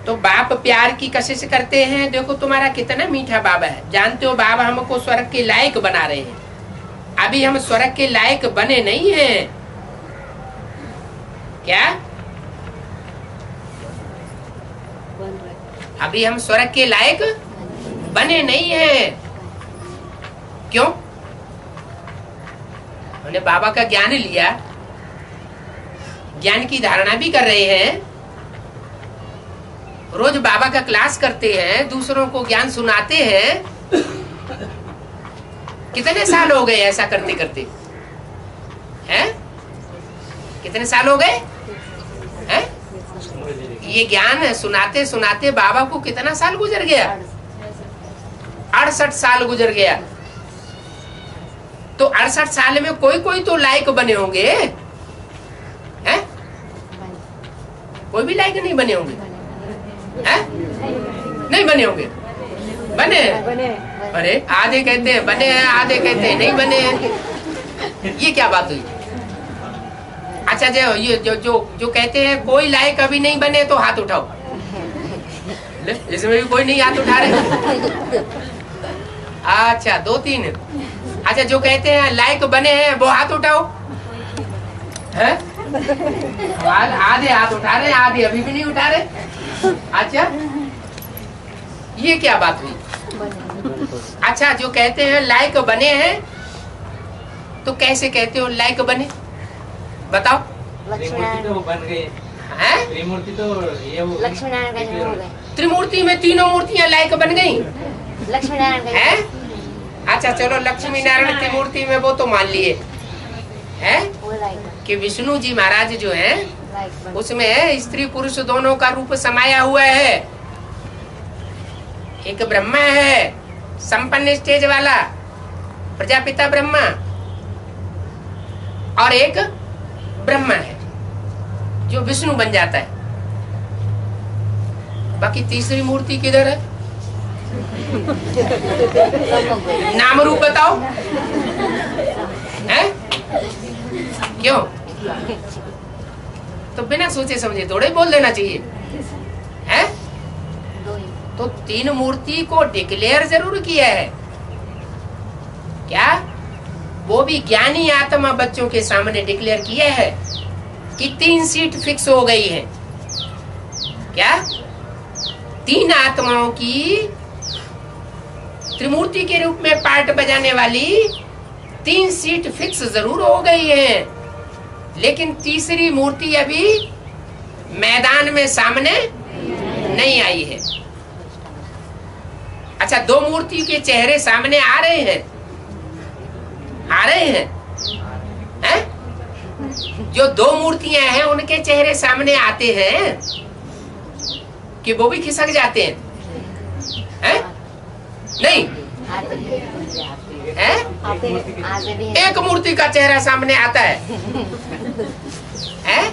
तो बाप प्यार की कशिश करते हैं। देखो तुम्हारा कितना मीठा बाबा है। जानते हो बाबा हमको स्वर्ग के लायक बना रहे हैं। अभी हम स्वर्ग के लायक बने नहीं हैं। क्या? अभी हम स्वर्ग के लायक बने नहीं हैं। क्यों? हमने बाबा का ज्ञान लिया, ज्ञान की धारणा भी कर रहे हैं, रोज बाबा का क्लास करते हैं, दूसरों को ज्ञान सुनाते हैं। कितने साल हो गए ऐसा करते करते? हैं? कितने साल हो गए? हैं? ये ज्ञान सुनाते सुनाते बाबा को कितना साल गुजर गया? 68 साल गुजर गया। तो 68 साल में कोई कोई तो लायक बने होंगे, हैं? कोई भी लायक नहीं बने होंगे, हैं? नहीं बने होंगे। बने? अरे आधे कहते हैं बने हैं, आधे कहते हैं नहीं बने हैं। ये क्या बात हुई? अच्छा, जो ये जो कहते हैं कोई लायक अभी नहीं बने तो हाथ उठाओ। इसमें भी कोई नहीं हाथ उठा रहे। अच्छा, 2-3। अच्छा, जो कहते हैं लायक बने हैं वो हाथ उठाओ। है? आधे हाथ उठा रहे, आधे अभी भी नहीं उठा रहे। अच्छा, ये क्या बात हुई? अच्छा, जो कहते हैं लायक बने हैं तो कैसे कहते हो लायक बने? बताओ। त्रिमूर्ति तो बन गए हैं? त्रिमूर्ति तो ये हो लक्ष्मी नारायण हो गए। त्रिमूर्ति में तीनों मूर्तियां लायक बन गई लक्ष्मी नारायण हैं? अच्छा, चलो लक्ष्मी नारायण त्रिमूर्ति में वो तो मान लिए हैं कि विष्णु जी महाराज जो हैं उसमें स्त्री पुरुष दोनों का रूप समाया हुआ है। एक ब्रह्मा है संपन्न स्टेज वाला, प्रजापिता ब्रह्मा, और एक ब्रह्मा है जो विष्णु बन जाता है। बाकी तीसरी मूर्ति किधर है? नाम रूप बताओ। हैं? क्यों? तो बिना सोचे समझे थोड़े बोल देना चाहिए। हैं? तो 3 मूर्ति को डिक्लेयर जरूर किया है। क्या? वो भी ज्ञानी आत्मा बच्चों के सामने डिक्लेयर किया है कि 3 सीट फिक्स हो गई है। क्या? 3 आत्माओं की त्रिमूर्ति के रूप में पार्ट बजाने वाली 3 सीट फिक्स जरूर हो गई है, लेकिन तीसरी मूर्ति अभी मैदान में सामने नहीं आई है। अच्छा, 2 मूर्ति के चेहरे सामने आ रहे हैं, आ रहे हैं, हैं? जो 2 मूर्तियां हैं उनके चेहरे सामने आते हैं कि वो भी खिसक जाते हैं, हैं? नहीं है? एक मूर्ति का चेहरा सामने आता है, हैं?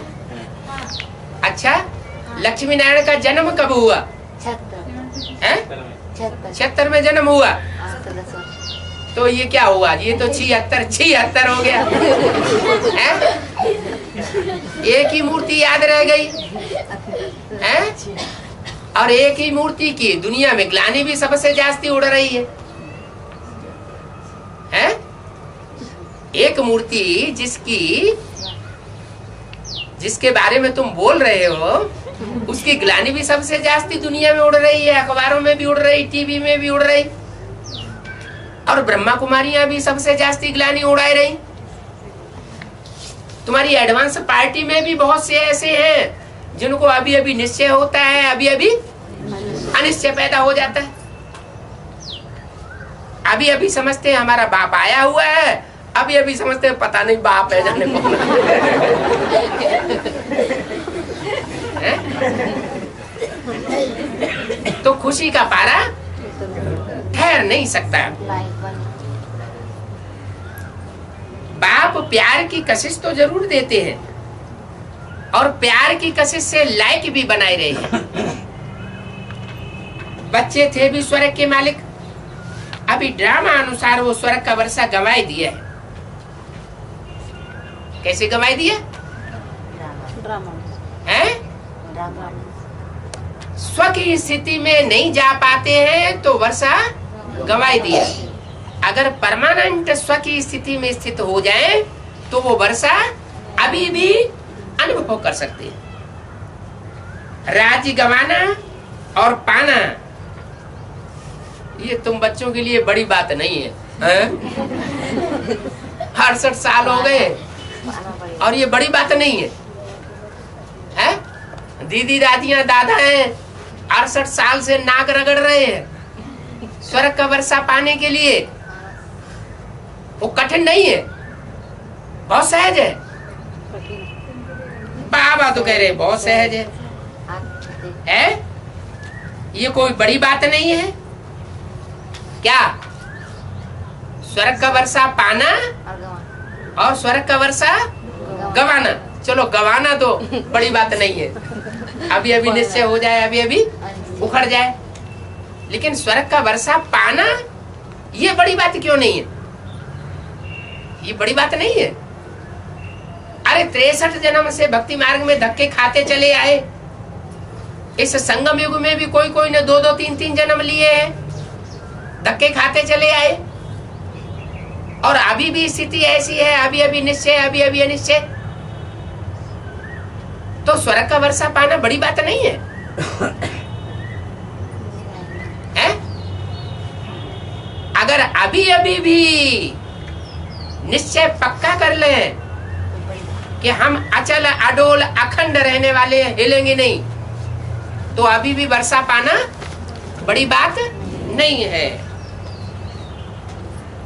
अच्छा, लक्ष्मी नारायण का जन्म कब हुआ? 76 में जन्म हुआ। तो ये क्या हुआ? ये तो 76 हो गया है? एक ही मूर्ति याद रह गई है? और एक ही मूर्ति की दुनिया में ग्लानि भी सबसे जास्ती उड़ रही है? एक मूर्ति जिसके बारे में तुम बोल रहे हो उसकी ग्लानि भी सबसे जास्ती दुनिया में उड़ रही है, अखबारों में भी उड़ रही, टीवी में भी उड़ रही, और ब्रह्मा कुमारियां भी सबसे जास्ती ग्लानि उड़ाई रही। तुम्हारी एडवांस पार्टी में भी बहुत से ऐसे हैं जिनको अभी अभी निश्चय होता है, अभी अभी अनिश्चय पैदा हो जाता है। अभी अभी समझते हैं हमारा बाप आया हुआ है, अभी अभी समझते हैं पता नहीं बाप है जाने कौन है। तो खुशी का पारा ठहर नहीं सकता। बाप प्यार की कशिश तो जरूर देते हैं और प्यार की कशिश से लायक भी बनाए रहे हैं। बच्चे थे भी स्वर्ग के मालिक, अभी ड्रामा अनुसार वो स्वर्ग का वर्षा गंवाई दिया है। कैसे गंवाई दिया है? स्व की स्थिति में नहीं जा पाते हैं तो वर्षा गंवाई दिया। अगर परमानेंट स्व की स्थिति में स्थित हो जाए तो वो वर्षा अभी भी अनुभव कर सकते हैं। राज्य गंवाना और पाना ये तुम बच्चों के लिए बड़ी बात नहीं है, हैं? 68 साल हो गए और ये बड़ी बात नहीं है, हैं? दीदी दादियां दादा हैं 68 साल से नाक रगड़ रहे हैं स्वर्ग का वर्षा पाने के लिए। वो कठिन नहीं है, बहुत सहज है। बाबा तो कह रहे बहुत सहज है? ये कोई बड़ी बात नहीं है क्या? स्वर्ग का वर्षा पाना और स्वर्ग का वर्षा गंवाना, चलो गंवाना तो बड़ी बात नहीं है, अभी अभी निश्चय हो जाए, अभी अभी उखड़ जाए। लेकिन स्वर्ग का वर्षा पाना ये बड़ी बात क्यों नहीं है? ये बड़ी बात नहीं है। अरे 63 जन्म से भक्ति मार्ग में धक्के खाते चले आए। इस संगम युग में भी कोई कोई ने 2-2, 3-3 जन्म लिए हैं, धक्के खाते चले आए और अभी भी स्थिति ऐसी है, अभी अभी निश्चय, अभी अभी अनिश्चय। तो स्वर्ग का वर्षा पाना बड़ी बात नहीं है, है? अगर अभी अभी भी निश्चय पक्का कर लें कि हम अचल अडोल अखंड रहने वाले हैं, हिलेंगे नहीं, तो अभी भी वर्षा पाना बड़ी बात नहीं है।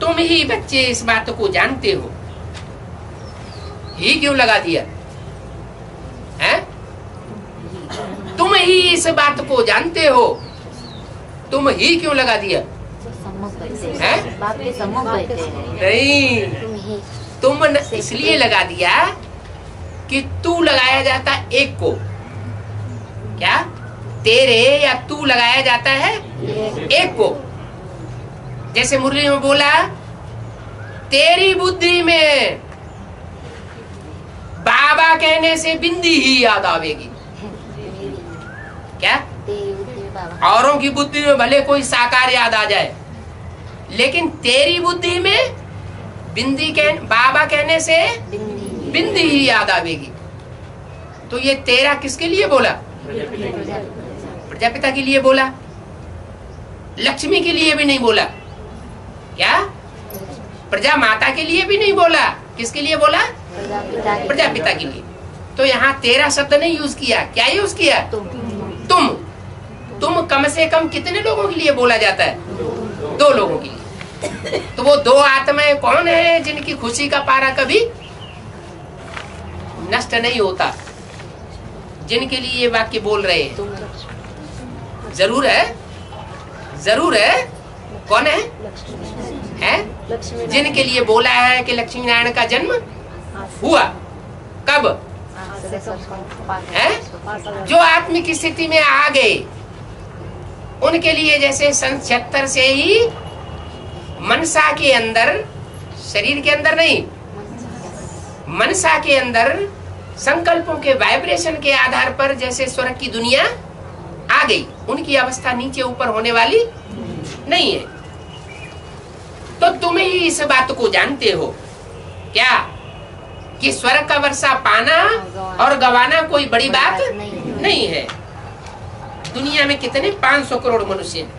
तुम ही बच्चे इस बात को जानते हो, ही क्यों लगा दिया है? तुम ही इस बात को जानते हो, तुम ही क्यों लगा दिया है? नहीं, तुम इसलिए लगा दिया कि तू लगाया जाता एक को, क्या तेरे या तू लगाया जाता है एक को। जैसे मुरली में बोला, तेरी बुद्धि में बाबा कहने से बिंदी ही याद आवेगी। क्या? औरों की बुद्धि में भले कोई साकार याद आ जाए, लेकिन तेरी बुद्धि में बिंदी बाबा कहने से बिंदी ही याद आवेगी। तो ये तेरा किसके लिए बोला? प्रजापिता के लिए बोला, लक्ष्मी के लिए भी नहीं बोला। क्या? प्रजा माता के लिए भी नहीं बोला। किसके लिए बोला? प्रजापिता के लिए। तो यहाँ तेरा शब्द नहीं यूज किया, क्या यूज किया? तुम कम से कम कितने लोगों के लिए बोला जाता है? 2 लोगों के लिए। तो वो 2 आत्माएं कौन है जिनकी खुशी का पारा कभी नष्ट नहीं होता, जिनके लिए ये वाक्य बोल रहे हैं? जरूर है, जरूर है। कौन है? जिनके लिए बोला है कि लक्ष्मी नारायण का जन्म हुआ। कब? है? जो आत्मिक स्थिति में आ गए, उनके लिए जैसे सन 76 से ही मनसा के अंदर, शरीर के अंदर नहीं, मनसा के अंदर संकल्पों के वाइब्रेशन के आधार पर जैसे स्वर्ग की दुनिया आ गई, उनकी अवस्था नीचे ऊपर होने वाली नहीं है। तो तुम ही इस बात को जानते हो क्या कि स्वर्ग का वर्षा पाना और गंवाना कोई बड़ी बात नहीं है। दुनिया में कितने 500 करोड़ मनुष्य हैं,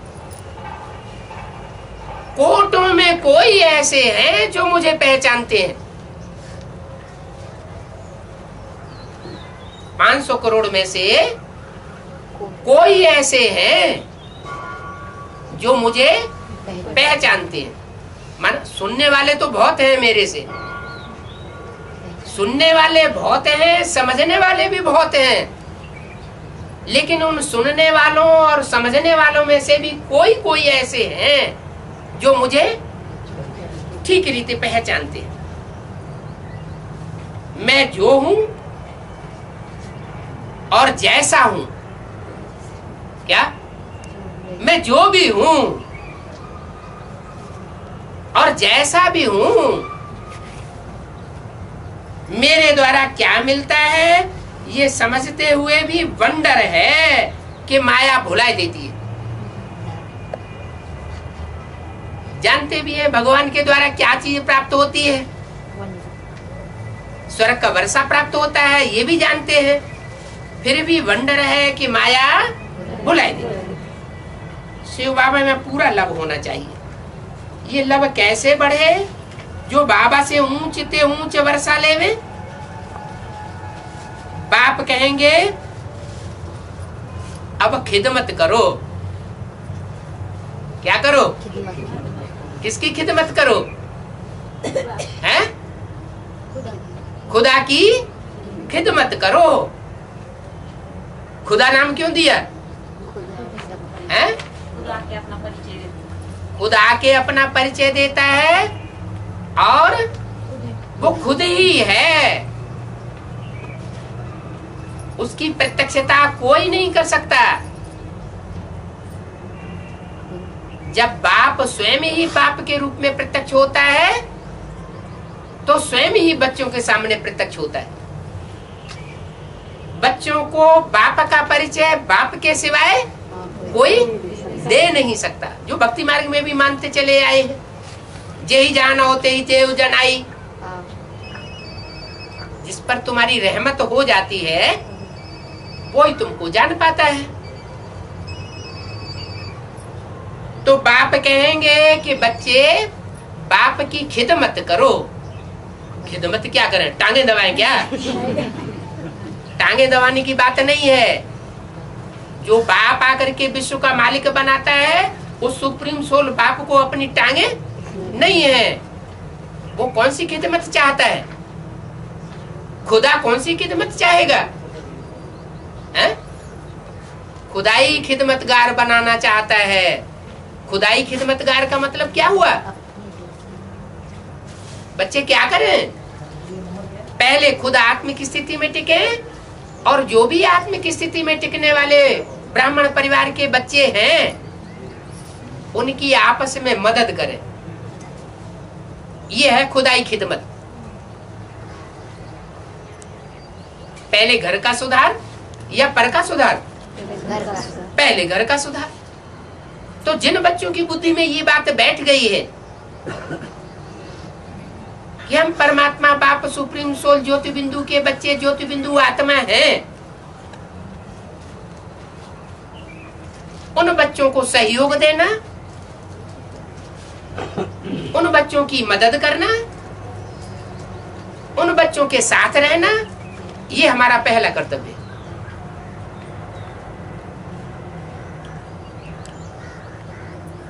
कोटों में कोई ऐसे हैं जो मुझे पहचानते हैं। 500 करोड़ में से कोई ऐसे हैं जो मुझे पहचानते हैं। मान सुनने वाले तो बहुत हैं, मेरे से सुनने वाले बहुत हैं, समझने वाले भी बहुत हैं, लेकिन उन सुनने वालों और समझने वालों में से भी कोई कोई ऐसे हैं जो मुझे ठीक रीति पहचानते हैं। मैं जो हूं और जैसा हूं, क्या मैं जो भी हूं और जैसा भी हूं, मेरे द्वारा क्या मिलता है ये समझते हुए भी वंडर है कि माया भुला देती है। जानते भी है भगवान के द्वारा क्या चीज प्राप्त होती है, स्वर्ग का वर्षा प्राप्त होता है, ये भी जानते हैं, फिर भी वंडर है कि माया भुलाई देती। शिव बाबा में पूरा लव होना चाहिए। ये लव कैसे बढ़े? जो बाबा से ऊंच ते ऊंच वर्षा लेवे। बाप कहेंगे अब खिदमत करो। क्या करो? किसकी खिदमत करो? हैं? खुदा की खिदमत करो। खुदा नाम क्यों दिया है? खुदा के अपना परिचय देता है और वो खुद ही है। उसकी प्रत्यक्षता कोई नहीं कर सकता। जब बाप स्वयं ही बाप के रूप में प्रत्यक्ष होता है तो स्वयं ही बच्चों के सामने प्रत्यक्ष होता है। बच्चों को बाप का परिचय बाप के सिवाय कोई दे नहीं सकता। जो भक्ति मार्ग में भी मानते चले आए हैं, जे ही जाना होते ही ते जन आई। जिस पर तुम्हारी रहमत हो जाती है वो ही तुमको जान पाता है। तो बाप कहेंगे कि बच्चे बाप की खिदमत करो। खिदमत क्या करें? टांगे दबाएं क्या? टांगे दबाने की बात नहीं है। जो बाप आकर के विश्व का मालिक बनाता है वो सुप्रीम सोल बाप को अपनी टांगे नहीं है। वो कौन सी खिदमत चाहता है? खुदा कौन सी खिदमत चाहेगा? है? खुदाई खिदमतगार बनाना चाहता है। खुदाई खिदमतगार का मतलब क्या हुआ? बच्चे क्या करें? पहले खुद आत्मिक स्थिति में टिके और जो भी आत्मिक स्थिति में टिकने वाले ब्राह्मण परिवार के बच्चे हैं उनकी आपस में मदद करें। यह है खुदाई खिदमत। पहले घर का सुधार या पर का सुधार? पहले घर का सुधार। तो जिन बच्चों की बुद्धि में ये बात बैठ गई है कि हम परमात्मा बाप सुप्रीम सोल ज्योति बिंदु के बच्चे, ज्योति बिंदु आत्मा हैं, उन बच्चों को सहयोग देना, उन बच्चों की मदद करना, उन बच्चों के साथ रहना, ये हमारा पहला कर्तव्य है।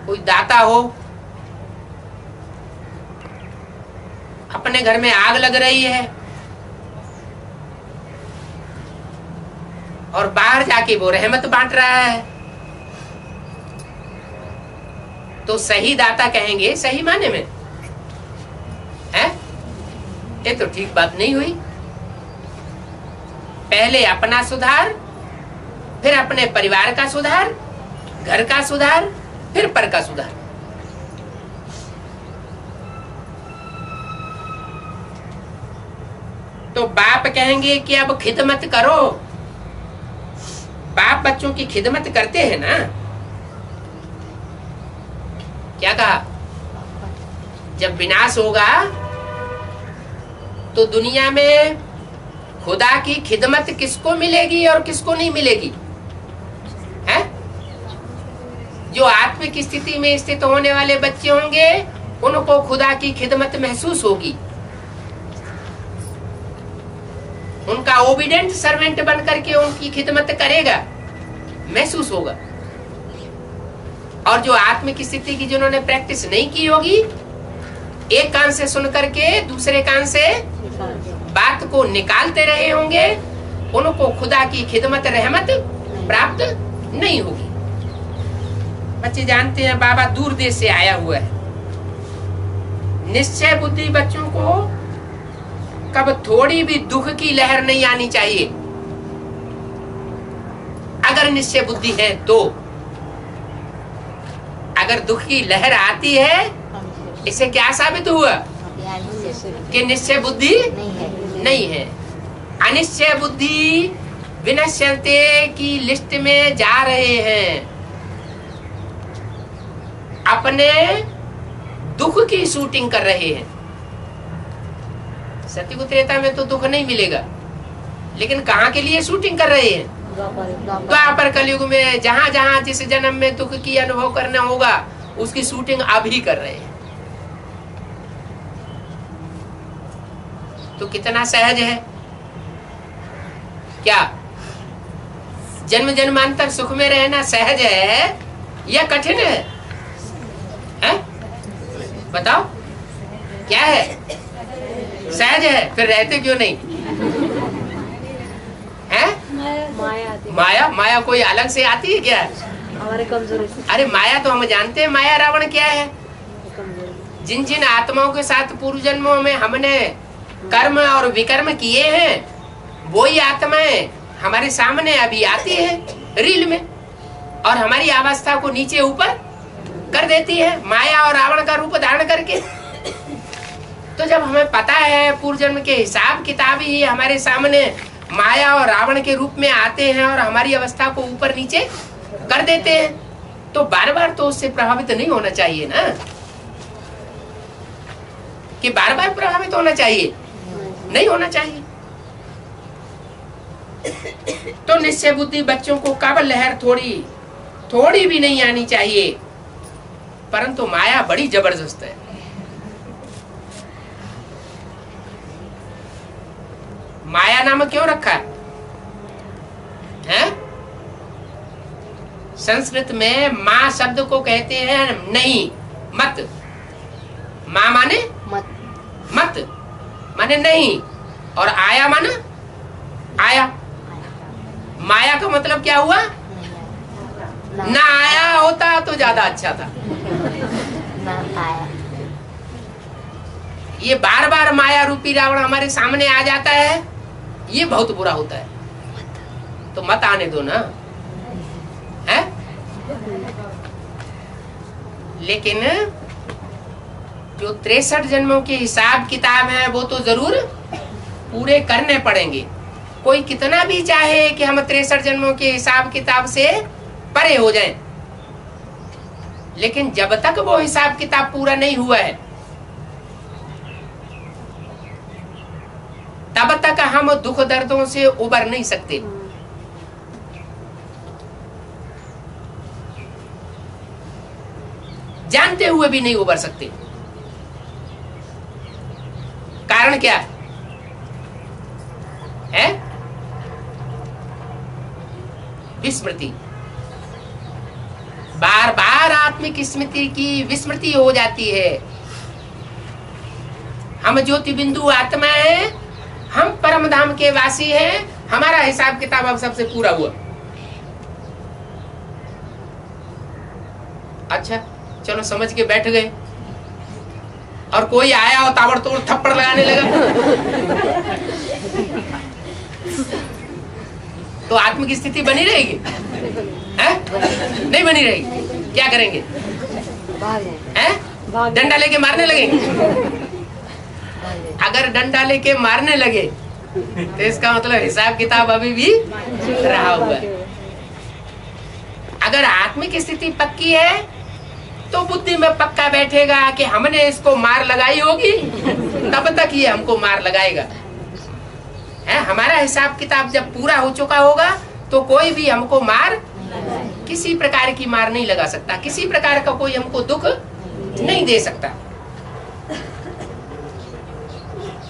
कोई दाता हो, अपने घर में आग लग रही है और बाहर जाके वो रहमत बांट रहा है, तो सही दाता कहेंगे सही माने में है? ये तो ठीक बात नहीं हुई। पहले अपना सुधार, फिर अपने परिवार का सुधार, घर का सुधार, फिर पर का सुधार। तो बाप कहेंगे कि अब खिदमत करो। बाप बच्चों की खिदमत करते हैं ना। क्या कहा? जब विनाश होगा तो दुनिया में खुदा की खिदमत किसको मिलेगी और किसको नहीं मिलेगी? है? जो आत्मिक स्थिति में स्थित होने वाले बच्चे होंगे उनको खुदा की खिदमत महसूस होगी। उनका ओबीडेंट सर्वेंट बनकर के उनकी खिदमत करेगा, महसूस होगा। और जो आत्मिक स्थिति की जिन्होंने प्रैक्टिस नहीं की होगी, एक कान से सुन करके दूसरे कान से बात को निकालते रहे होंगे, उनको खुदा की खिदमत रहमत प्राप्त नहीं होगी। बच्चे जानते हैं बाबा दूर देश से आया हुआ है। निश्चय बुद्धि बच्चों को कब थोड़ी भी दुख की लहर नहीं आनी चाहिए। अगर निश्चय बुद्धि है तो। अगर दुख की लहर आती है, इससे क्या साबित हुआ कि निश्चय बुद्धि नहीं है। अनिश्चय बुद्धि विनश्यते की लिस्ट में जा रहे हैं, अपने दुख की शूटिंग कर रहे हैं। सत्युग त्रेता में तो दुख नहीं मिलेगा, लेकिन कहाँ के लिए शूटिंग कर रहे हैं? द्वापर कलयुग में जहां जहां जिस जन्म में दुख की अनुभव करना होगा उसकी शूटिंग अभी कर रहे हैं। तो कितना सहज है क्या? जन्म जन्मांतर सुख में रहना सहज है या कठिन है? बताओ क्या है? सहज है, फिर रहते क्यों नहीं है? माया कोई अलग से आती है क्या? हमारे कमजोरी से। अरे माया तो हम जानते हैं, माया रावण क्या है। जिन जिन आत्माओं के साथ पूर्व जन्मों में हमने कर्म और विकर्म किए हैं, वही आत्माएं हमारे सामने अभी आती है रील में, और हमारी अवस्था को नीचे ऊपर कर देती है माया और रावण का रूप धारण करके। तो जब हमें पता है पूर्व जन्म के हिसाब किताब ही हमारे सामने माया और रावण के रूप में आते हैं और हमारी अवस्था को ऊपर नीचे कर देते हैं, तो बार बार तो उससे प्रभावित नहीं होना चाहिए ना, कि बार बार प्रभावित होना चाहिए, नहीं होना चाहिए। तो निश्चय बुद्धि बच्चों को कब लहर थोड़ी भी नहीं आनी चाहिए, परंतु माया बड़ी जबरदस्त है। माया नाम क्यों रखा है? संस्कृत में माँ शब्द को कहते हैं नहीं, मत। माँ माने मत माने नहीं, और आया माने आया। माया का मतलब क्या हुआ? ना आया होता तो ज्यादा अच्छा था। ये बार बार माया रूपी रावण हमारे सामने आ जाता है, ये बहुत बुरा होता है। तो मत आने दो ना, है? लेकिन जो 63 जन्मों के हिसाब किताब है वो तो जरूर पूरे करने पड़ेंगे। कोई कितना भी चाहे कि हम 63 जन्मों के हिसाब किताब से परे हो जाएं, लेकिन जब तक वो हिसाब किताब पूरा नहीं हुआ है तब तक हम दुख दर्दों से उबर नहीं सकते। जानते हुए भी नहीं उबर सकते। कारण क्या है? विस्मृति। बार बार आत्मिक स्मृति की विस्मृति हो जाती है। हम ज्योति बिंदु आत्मा है, हम परम धाम के वासी हैं, हमारा हिसाब किताब अब सबसे पूरा हुआ। अच्छा चलो समझ के बैठ गए, और कोई आया और ताबड़तोड़ थप्पड़ लगाने लगा तो आत्मिक स्थिति बनी रहेगी? है? नहीं बनी रहेगी। क्या करेंगे? हैं? डंडा लेके मारने लगेंगे। अगर डंडा लेके मारने लगे तो इसका मतलब हिसाब किताब अभी भी रहा हुआ है। अगर आत्मिक स्थिति पक्की है तो बुद्धि में पक्का बैठेगा कि हमने इसको मार लगाई होगी, तब तक ये हमको मार लगाएगा। है? हमारा हिसाब किताब जब पूरा हो चुका होगा तो कोई भी हमको मार, किसी प्रकार की मार नहीं लगा सकता, किसी प्रकार का कोई हमको दुख नहीं दे सकता।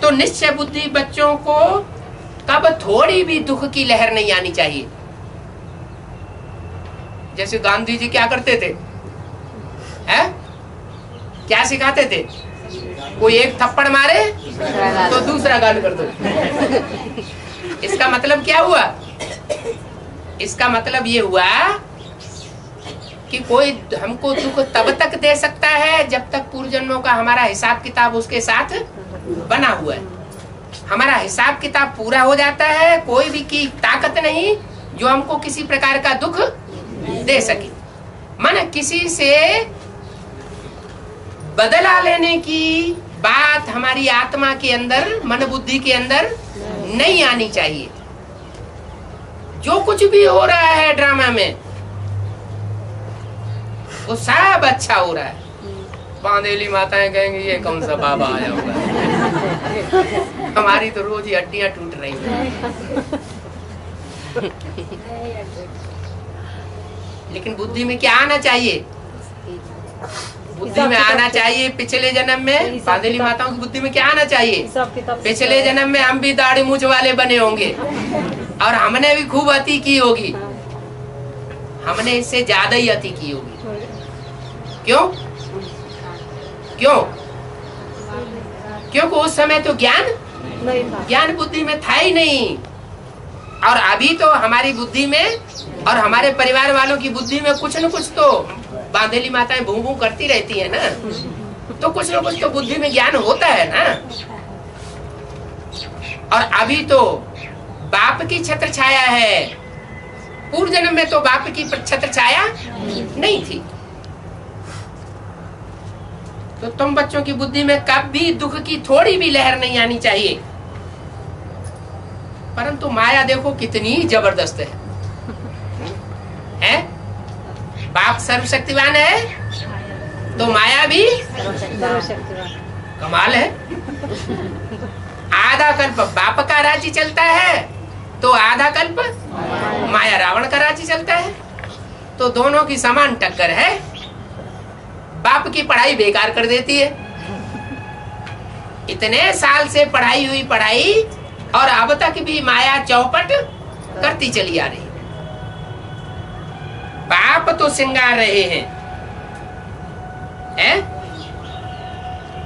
तो निश्चय बुद्धि बच्चों को कब थोड़ी भी दुख की लहर नहीं आनी चाहिए। जैसे गांधी जी क्या करते थे? है? क्या सिखाते थे? कोई एक थप्पड़ मारे तो दूसरा गाल कर दो। इसका मतलब क्या हुआ? इसका मतलब ये हुआ कि कोई हमको दुख तब तक दे सकता है जब तक पूर्व जन्मों का हमारा हिसाब किताब उसके साथ बना हुआ है। हमारा हिसाब किताब पूरा हो जाता है, कोई भी की ताकत नहीं जो हमको किसी प्रकार का दुख दे सके। माना किसी से बदला लेने की बात हमारी आत्मा के अंदर, मन बुद्धि के अंदर नहीं आनी चाहिए। जो कुछ भी हो रहा है ड्रामा में वो सब अच्छा हो रहा है। बांदेली माताएं कहेंगी ये कौन सा बाबा आया हुआ है। हमारी तो रोज ही हड्डियां टूट रही हैं। लेकिन बुद्धि में क्या आना चाहिए? बुद्धि में आना चाहिए पिछले जन्म में, बांदेली माताओं की बुद्धि में क्या आना चाहिए? पिछले जन्म में हम भी दाढ़ी मूछ वाले बने होंगे और हमने भी खूब अति की होगी। हमने इससे ज्यादा ही अति की होगी। क्यों? क्यों? क्योंकि उस समय तो ज्ञान बुद्धि में था ही नहीं। और अभी तो हमारी बुद्धि में और हमारे परिवार वालों की बुद्धि में कुछ न कुछ तो बांधेली माताएं भूं भूं करती रहती है ना, तो कुछ न कुछ तो बुद्धि में ज्ञान होता है ना। और अभी तो बाप की छत्र छाया है, पूर्व जन्म में तो बाप की छत्र छाया नहीं थी। तो तुम बच्चों की बुद्धि में कभी दुख की थोड़ी भी लहर नहीं आनी चाहिए। परंतु माया देखो कितनी जबरदस्त है? बाप सर्वशक्तिवान है तो माया भी कमाल है। आधा कल्प बाप का राज्य चलता है तो आधा कल्प माया रावण का राज्य चलता है। तो दोनों की समान टक्कर है। बाप की पढ़ाई बेकार कर देती है। इतने साल से पढ़ाई हुई पढ़ाई और अब तक भी माया चौपट करती चली आ रही। बाप तो श्रृंगार रहे हैं,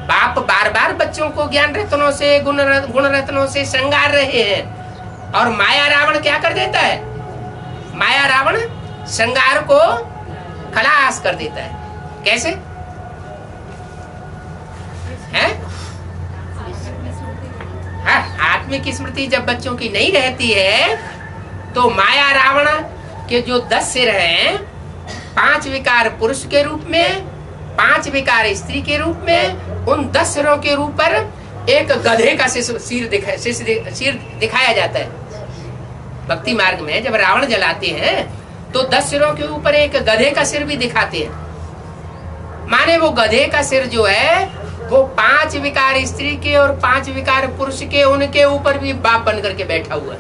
बाप बार बार बच्चों को ज्ञान रत्नों से गुण रत्नों से श्रृंगार रहे हैं। और माया रावण क्या कर देता है? माया रावण श्रृंगार को खलास कर देता है। कैसे है? हाँ, आत्मिक स्मृति जब बच्चों की नहीं रहती है तो माया रावण के जो 10 सिर हैं, 5 विकार पुरुष के रूप में, 5 विकार स्त्री के रूप में, उन 10 सिरों के रूप पर एक गधे का सिर दिखाया जाता है। भक्ति मार्ग में जब रावण जलाते हैं तो 10 सिरों के ऊपर एक गधे का सिर भी दिखाते हैं। माने वो गधे का सिर जो है वो 5 विकार स्त्री के और 5 विकार पुरुष के, उनके ऊपर भी बाप बन करके बैठा हुआ है।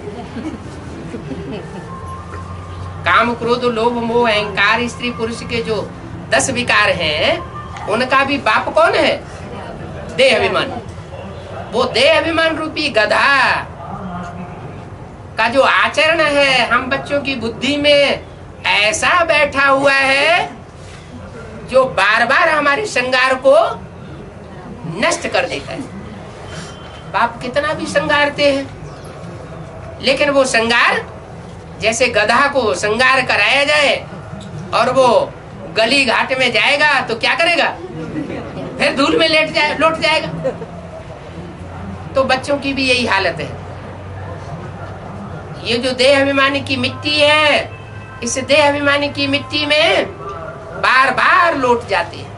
काम क्रोध लोभ मोह अहंकार स्त्री पुरुष के जो 10 विकार हैं उनका भी बाप कौन है? देह अभिमान। वो देह अभिमान रूपी गधा का जो आचरण है हम बच्चों की बुद्धि में ऐसा बैठा हुआ है जो बार बार हमारे श्रृंगार को नष्ट कर देता है। बाप कितना भी श्रृंगारते हैं, लेकिन वो श्रृंगार जैसे गधा को श्रृंगार कराया जाए और वो गली घाट में जाएगा तो क्या करेगा? फिर धूल में लौट जाएगा। तो बच्चों की भी यही हालत है। ये जो देह अभिमानी की मिट्टी है, इस देह अभिमानी की मिट्टी में बार बार लौट जाते हैं।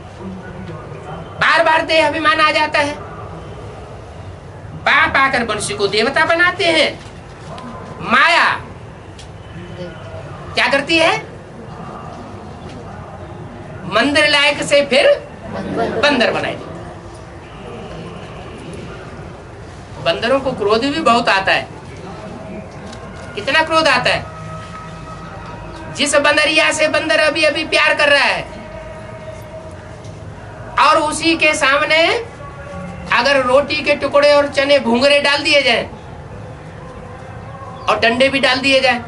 बार बार देह अभिमान आ जाता है। बाप आकर मनुष्य को देवता बनाते हैं। माया क्या करती है? मंदिर लायक से फिर बंदर बनाए देती। बंदरों को क्रोध भी बहुत आता है। कितना क्रोध आता है? जिस बंदरिया से बंदर अभी अभी प्यार कर रहा है और उसी के सामने अगर रोटी के टुकड़े और चने भूंगरे डाल दिए जाएं और डंडे भी डाल दिए जाएं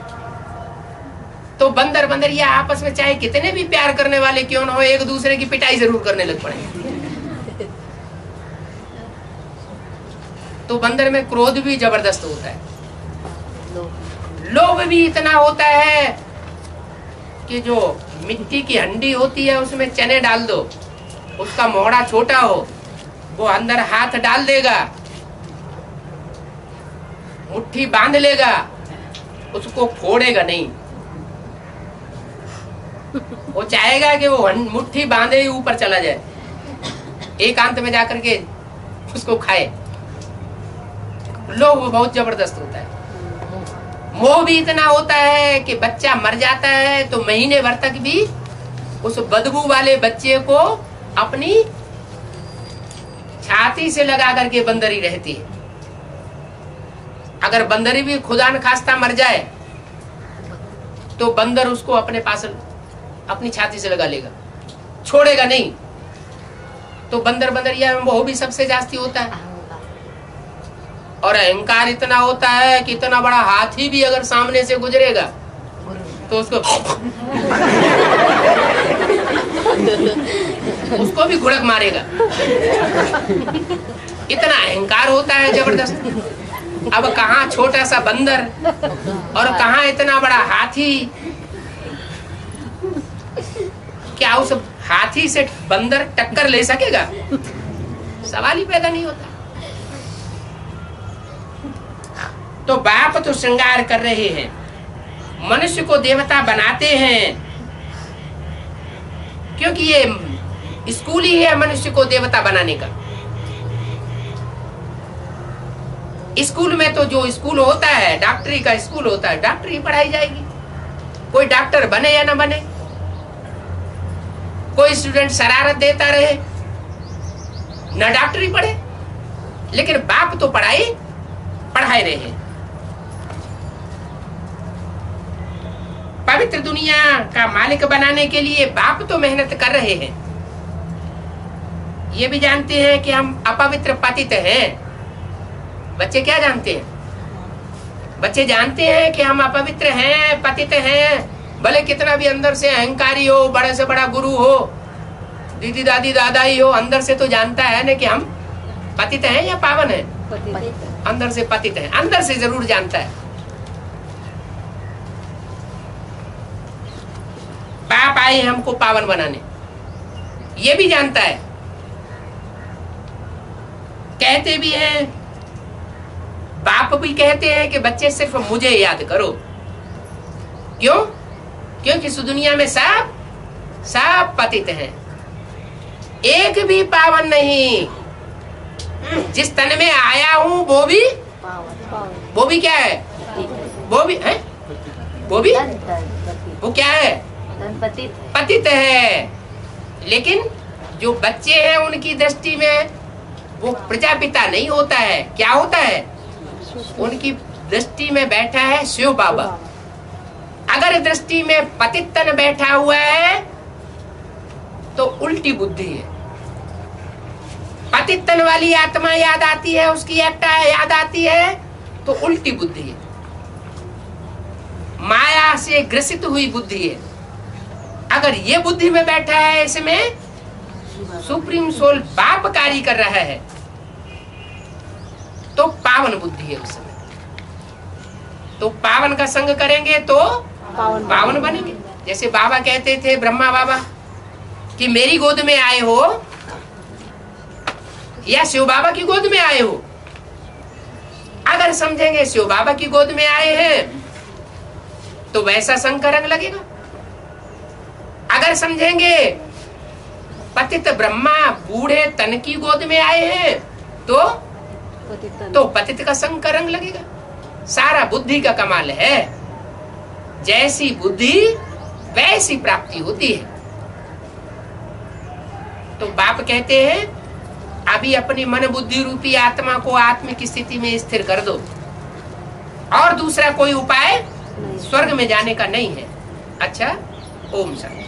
तो बंदर बंदरिया आपस में चाहे कितने भी प्यार करने वाले क्यों न हो, एक दूसरे की पिटाई जरूर करने लग पड़ेंगे। तो बंदर में क्रोध भी जबरदस्त होता है, लोभ भी इतना होता है कि जो मिट्टी की हंडी होती है उसमें चने डाल दो, उसका मोहड़ा छोटा हो, वो अंदर हाथ डाल देगा, मुट्ठी बांध लेगा उसको फोड़ेगा नहीं। वो चाहेगा कि वो मुट्ठी बांधे ही ऊपर चला जाए, एकांत में जाकर के उसको खाए। लोभ बहुत जबरदस्त होता है। मोह भी इतना होता है कि बच्चा मर जाता है तो महीने भर तक भी उस बदबू वाले बच्चे को अपनी छाती से लगा करके बंदरी रहती है। अगर बंदरी भी खुदा न खास्ता मर जाए तो बंदर उसको अपने पास अपनी छाती से लगा लेगा, छोड़ेगा नहीं। तो बंदर बंदरिया में मोह भी सबसे जास्ती होता है। और अहंकार इतना होता है कि इतना बड़ा हाथी भी अगर सामने से गुजरेगा तो उसको भी घुड़क मारेगा। इतना अहंकार होता है जबरदस्त। अब कहाँ छोटा सा बंदर और कहाँ इतना बड़ा हाथी। क्या उस हाथी से बंदर टक्कर ले सकेगा? सवाल ही पैदा नहीं होता। तो बाप तो श्रृंगार कर रहे हैं, मनुष्य को देवता बनाते हैं, क्योंकि ये स्कूल ही है मनुष्य को देवता बनाने का। स्कूल में तो जो स्कूल होता है, डॉक्टरी का स्कूल होता है, डॉक्टरी पढ़ाई जाएगी। कोई डॉक्टर बने या ना बने, कोई स्टूडेंट शरारत देता रहे न डॉक्टरी पढ़े, लेकिन बाप तो पढ़ाए रहे हैं। पवित्र दुनिया का मालिक बनाने के लिए बाप तो मेहनत कर रहे हैं। ये भी जानते हैं कि हम अपवित्र पतित हैं। बच्चे क्या जानते हैं? बच्चे जानते हैं कि हम अपवित्र हैं, पतित हैं। भले कितना भी अंदर से अहंकारी हो, बड़े से बड़ा गुरु हो, दीदी दादी दादा ही हो, अंदर से तो जानता है ना कि हम पतित हैं या पावन हैं। अंदर से पतित हैं, अंदर से जरूर जानता है। बाप आए हमको पावन बनाने, ये भी जानता है। कहते भी हैं, बाप भी कहते हैं कि बच्चे सिर्फ मुझे याद करो। क्यों? क्योंकि इस दुनिया में सब पतित हैं, एक भी पावन नहीं। जिस तन में आया हूं वो भी क्या है? वो क्या है? पतित है। लेकिन जो बच्चे हैं उनकी दृष्टि में वो प्रजापिता नहीं होता है। क्या होता है? उनकी दृष्टि में बैठा है शिव बाबा। अगर दृष्टि में पतित तन बैठा हुआ है तो उल्टी बुद्धि है। पतित तन वाली आत्मा याद आती है, उसकी एकता याद आती है तो उल्टी बुद्धि है, माया से ग्रसित हुई बुद्धि है। अगर ये बुद्धि में बैठा है, इसमें सुप्रीम सोल बाप कार्य कर रहा है, तो पावन बुद्धि है उस समय। तो पावन का संग करेंगे तो पावन बनेंगे। जैसे बाबा कहते थे, ब्रह्मा बाबा, कि मेरी गोद में आए हो या शिव बाबा की गोद में आए हो। अगर समझेंगे शिव बाबा की गोद में आए हैं तो वैसा संग का रंग लगेगा। अगर समझेंगे पतित ब्रह्मा बूढ़े तन की गोद में आए हैं तो पतित का संग का रंग लगेगा। सारा बुद्धि का कमाल है। जैसी बुद्धि वैसी प्राप्ति होती है। तो बाप कहते हैं, अभी अपनी मन बुद्धि रूपी आत्मा को आत्मिक स्थिति में स्थिर कर दो, और दूसरा कोई उपाय स्वर्ग में जाने का नहीं है। अच्छा, ओम शांति।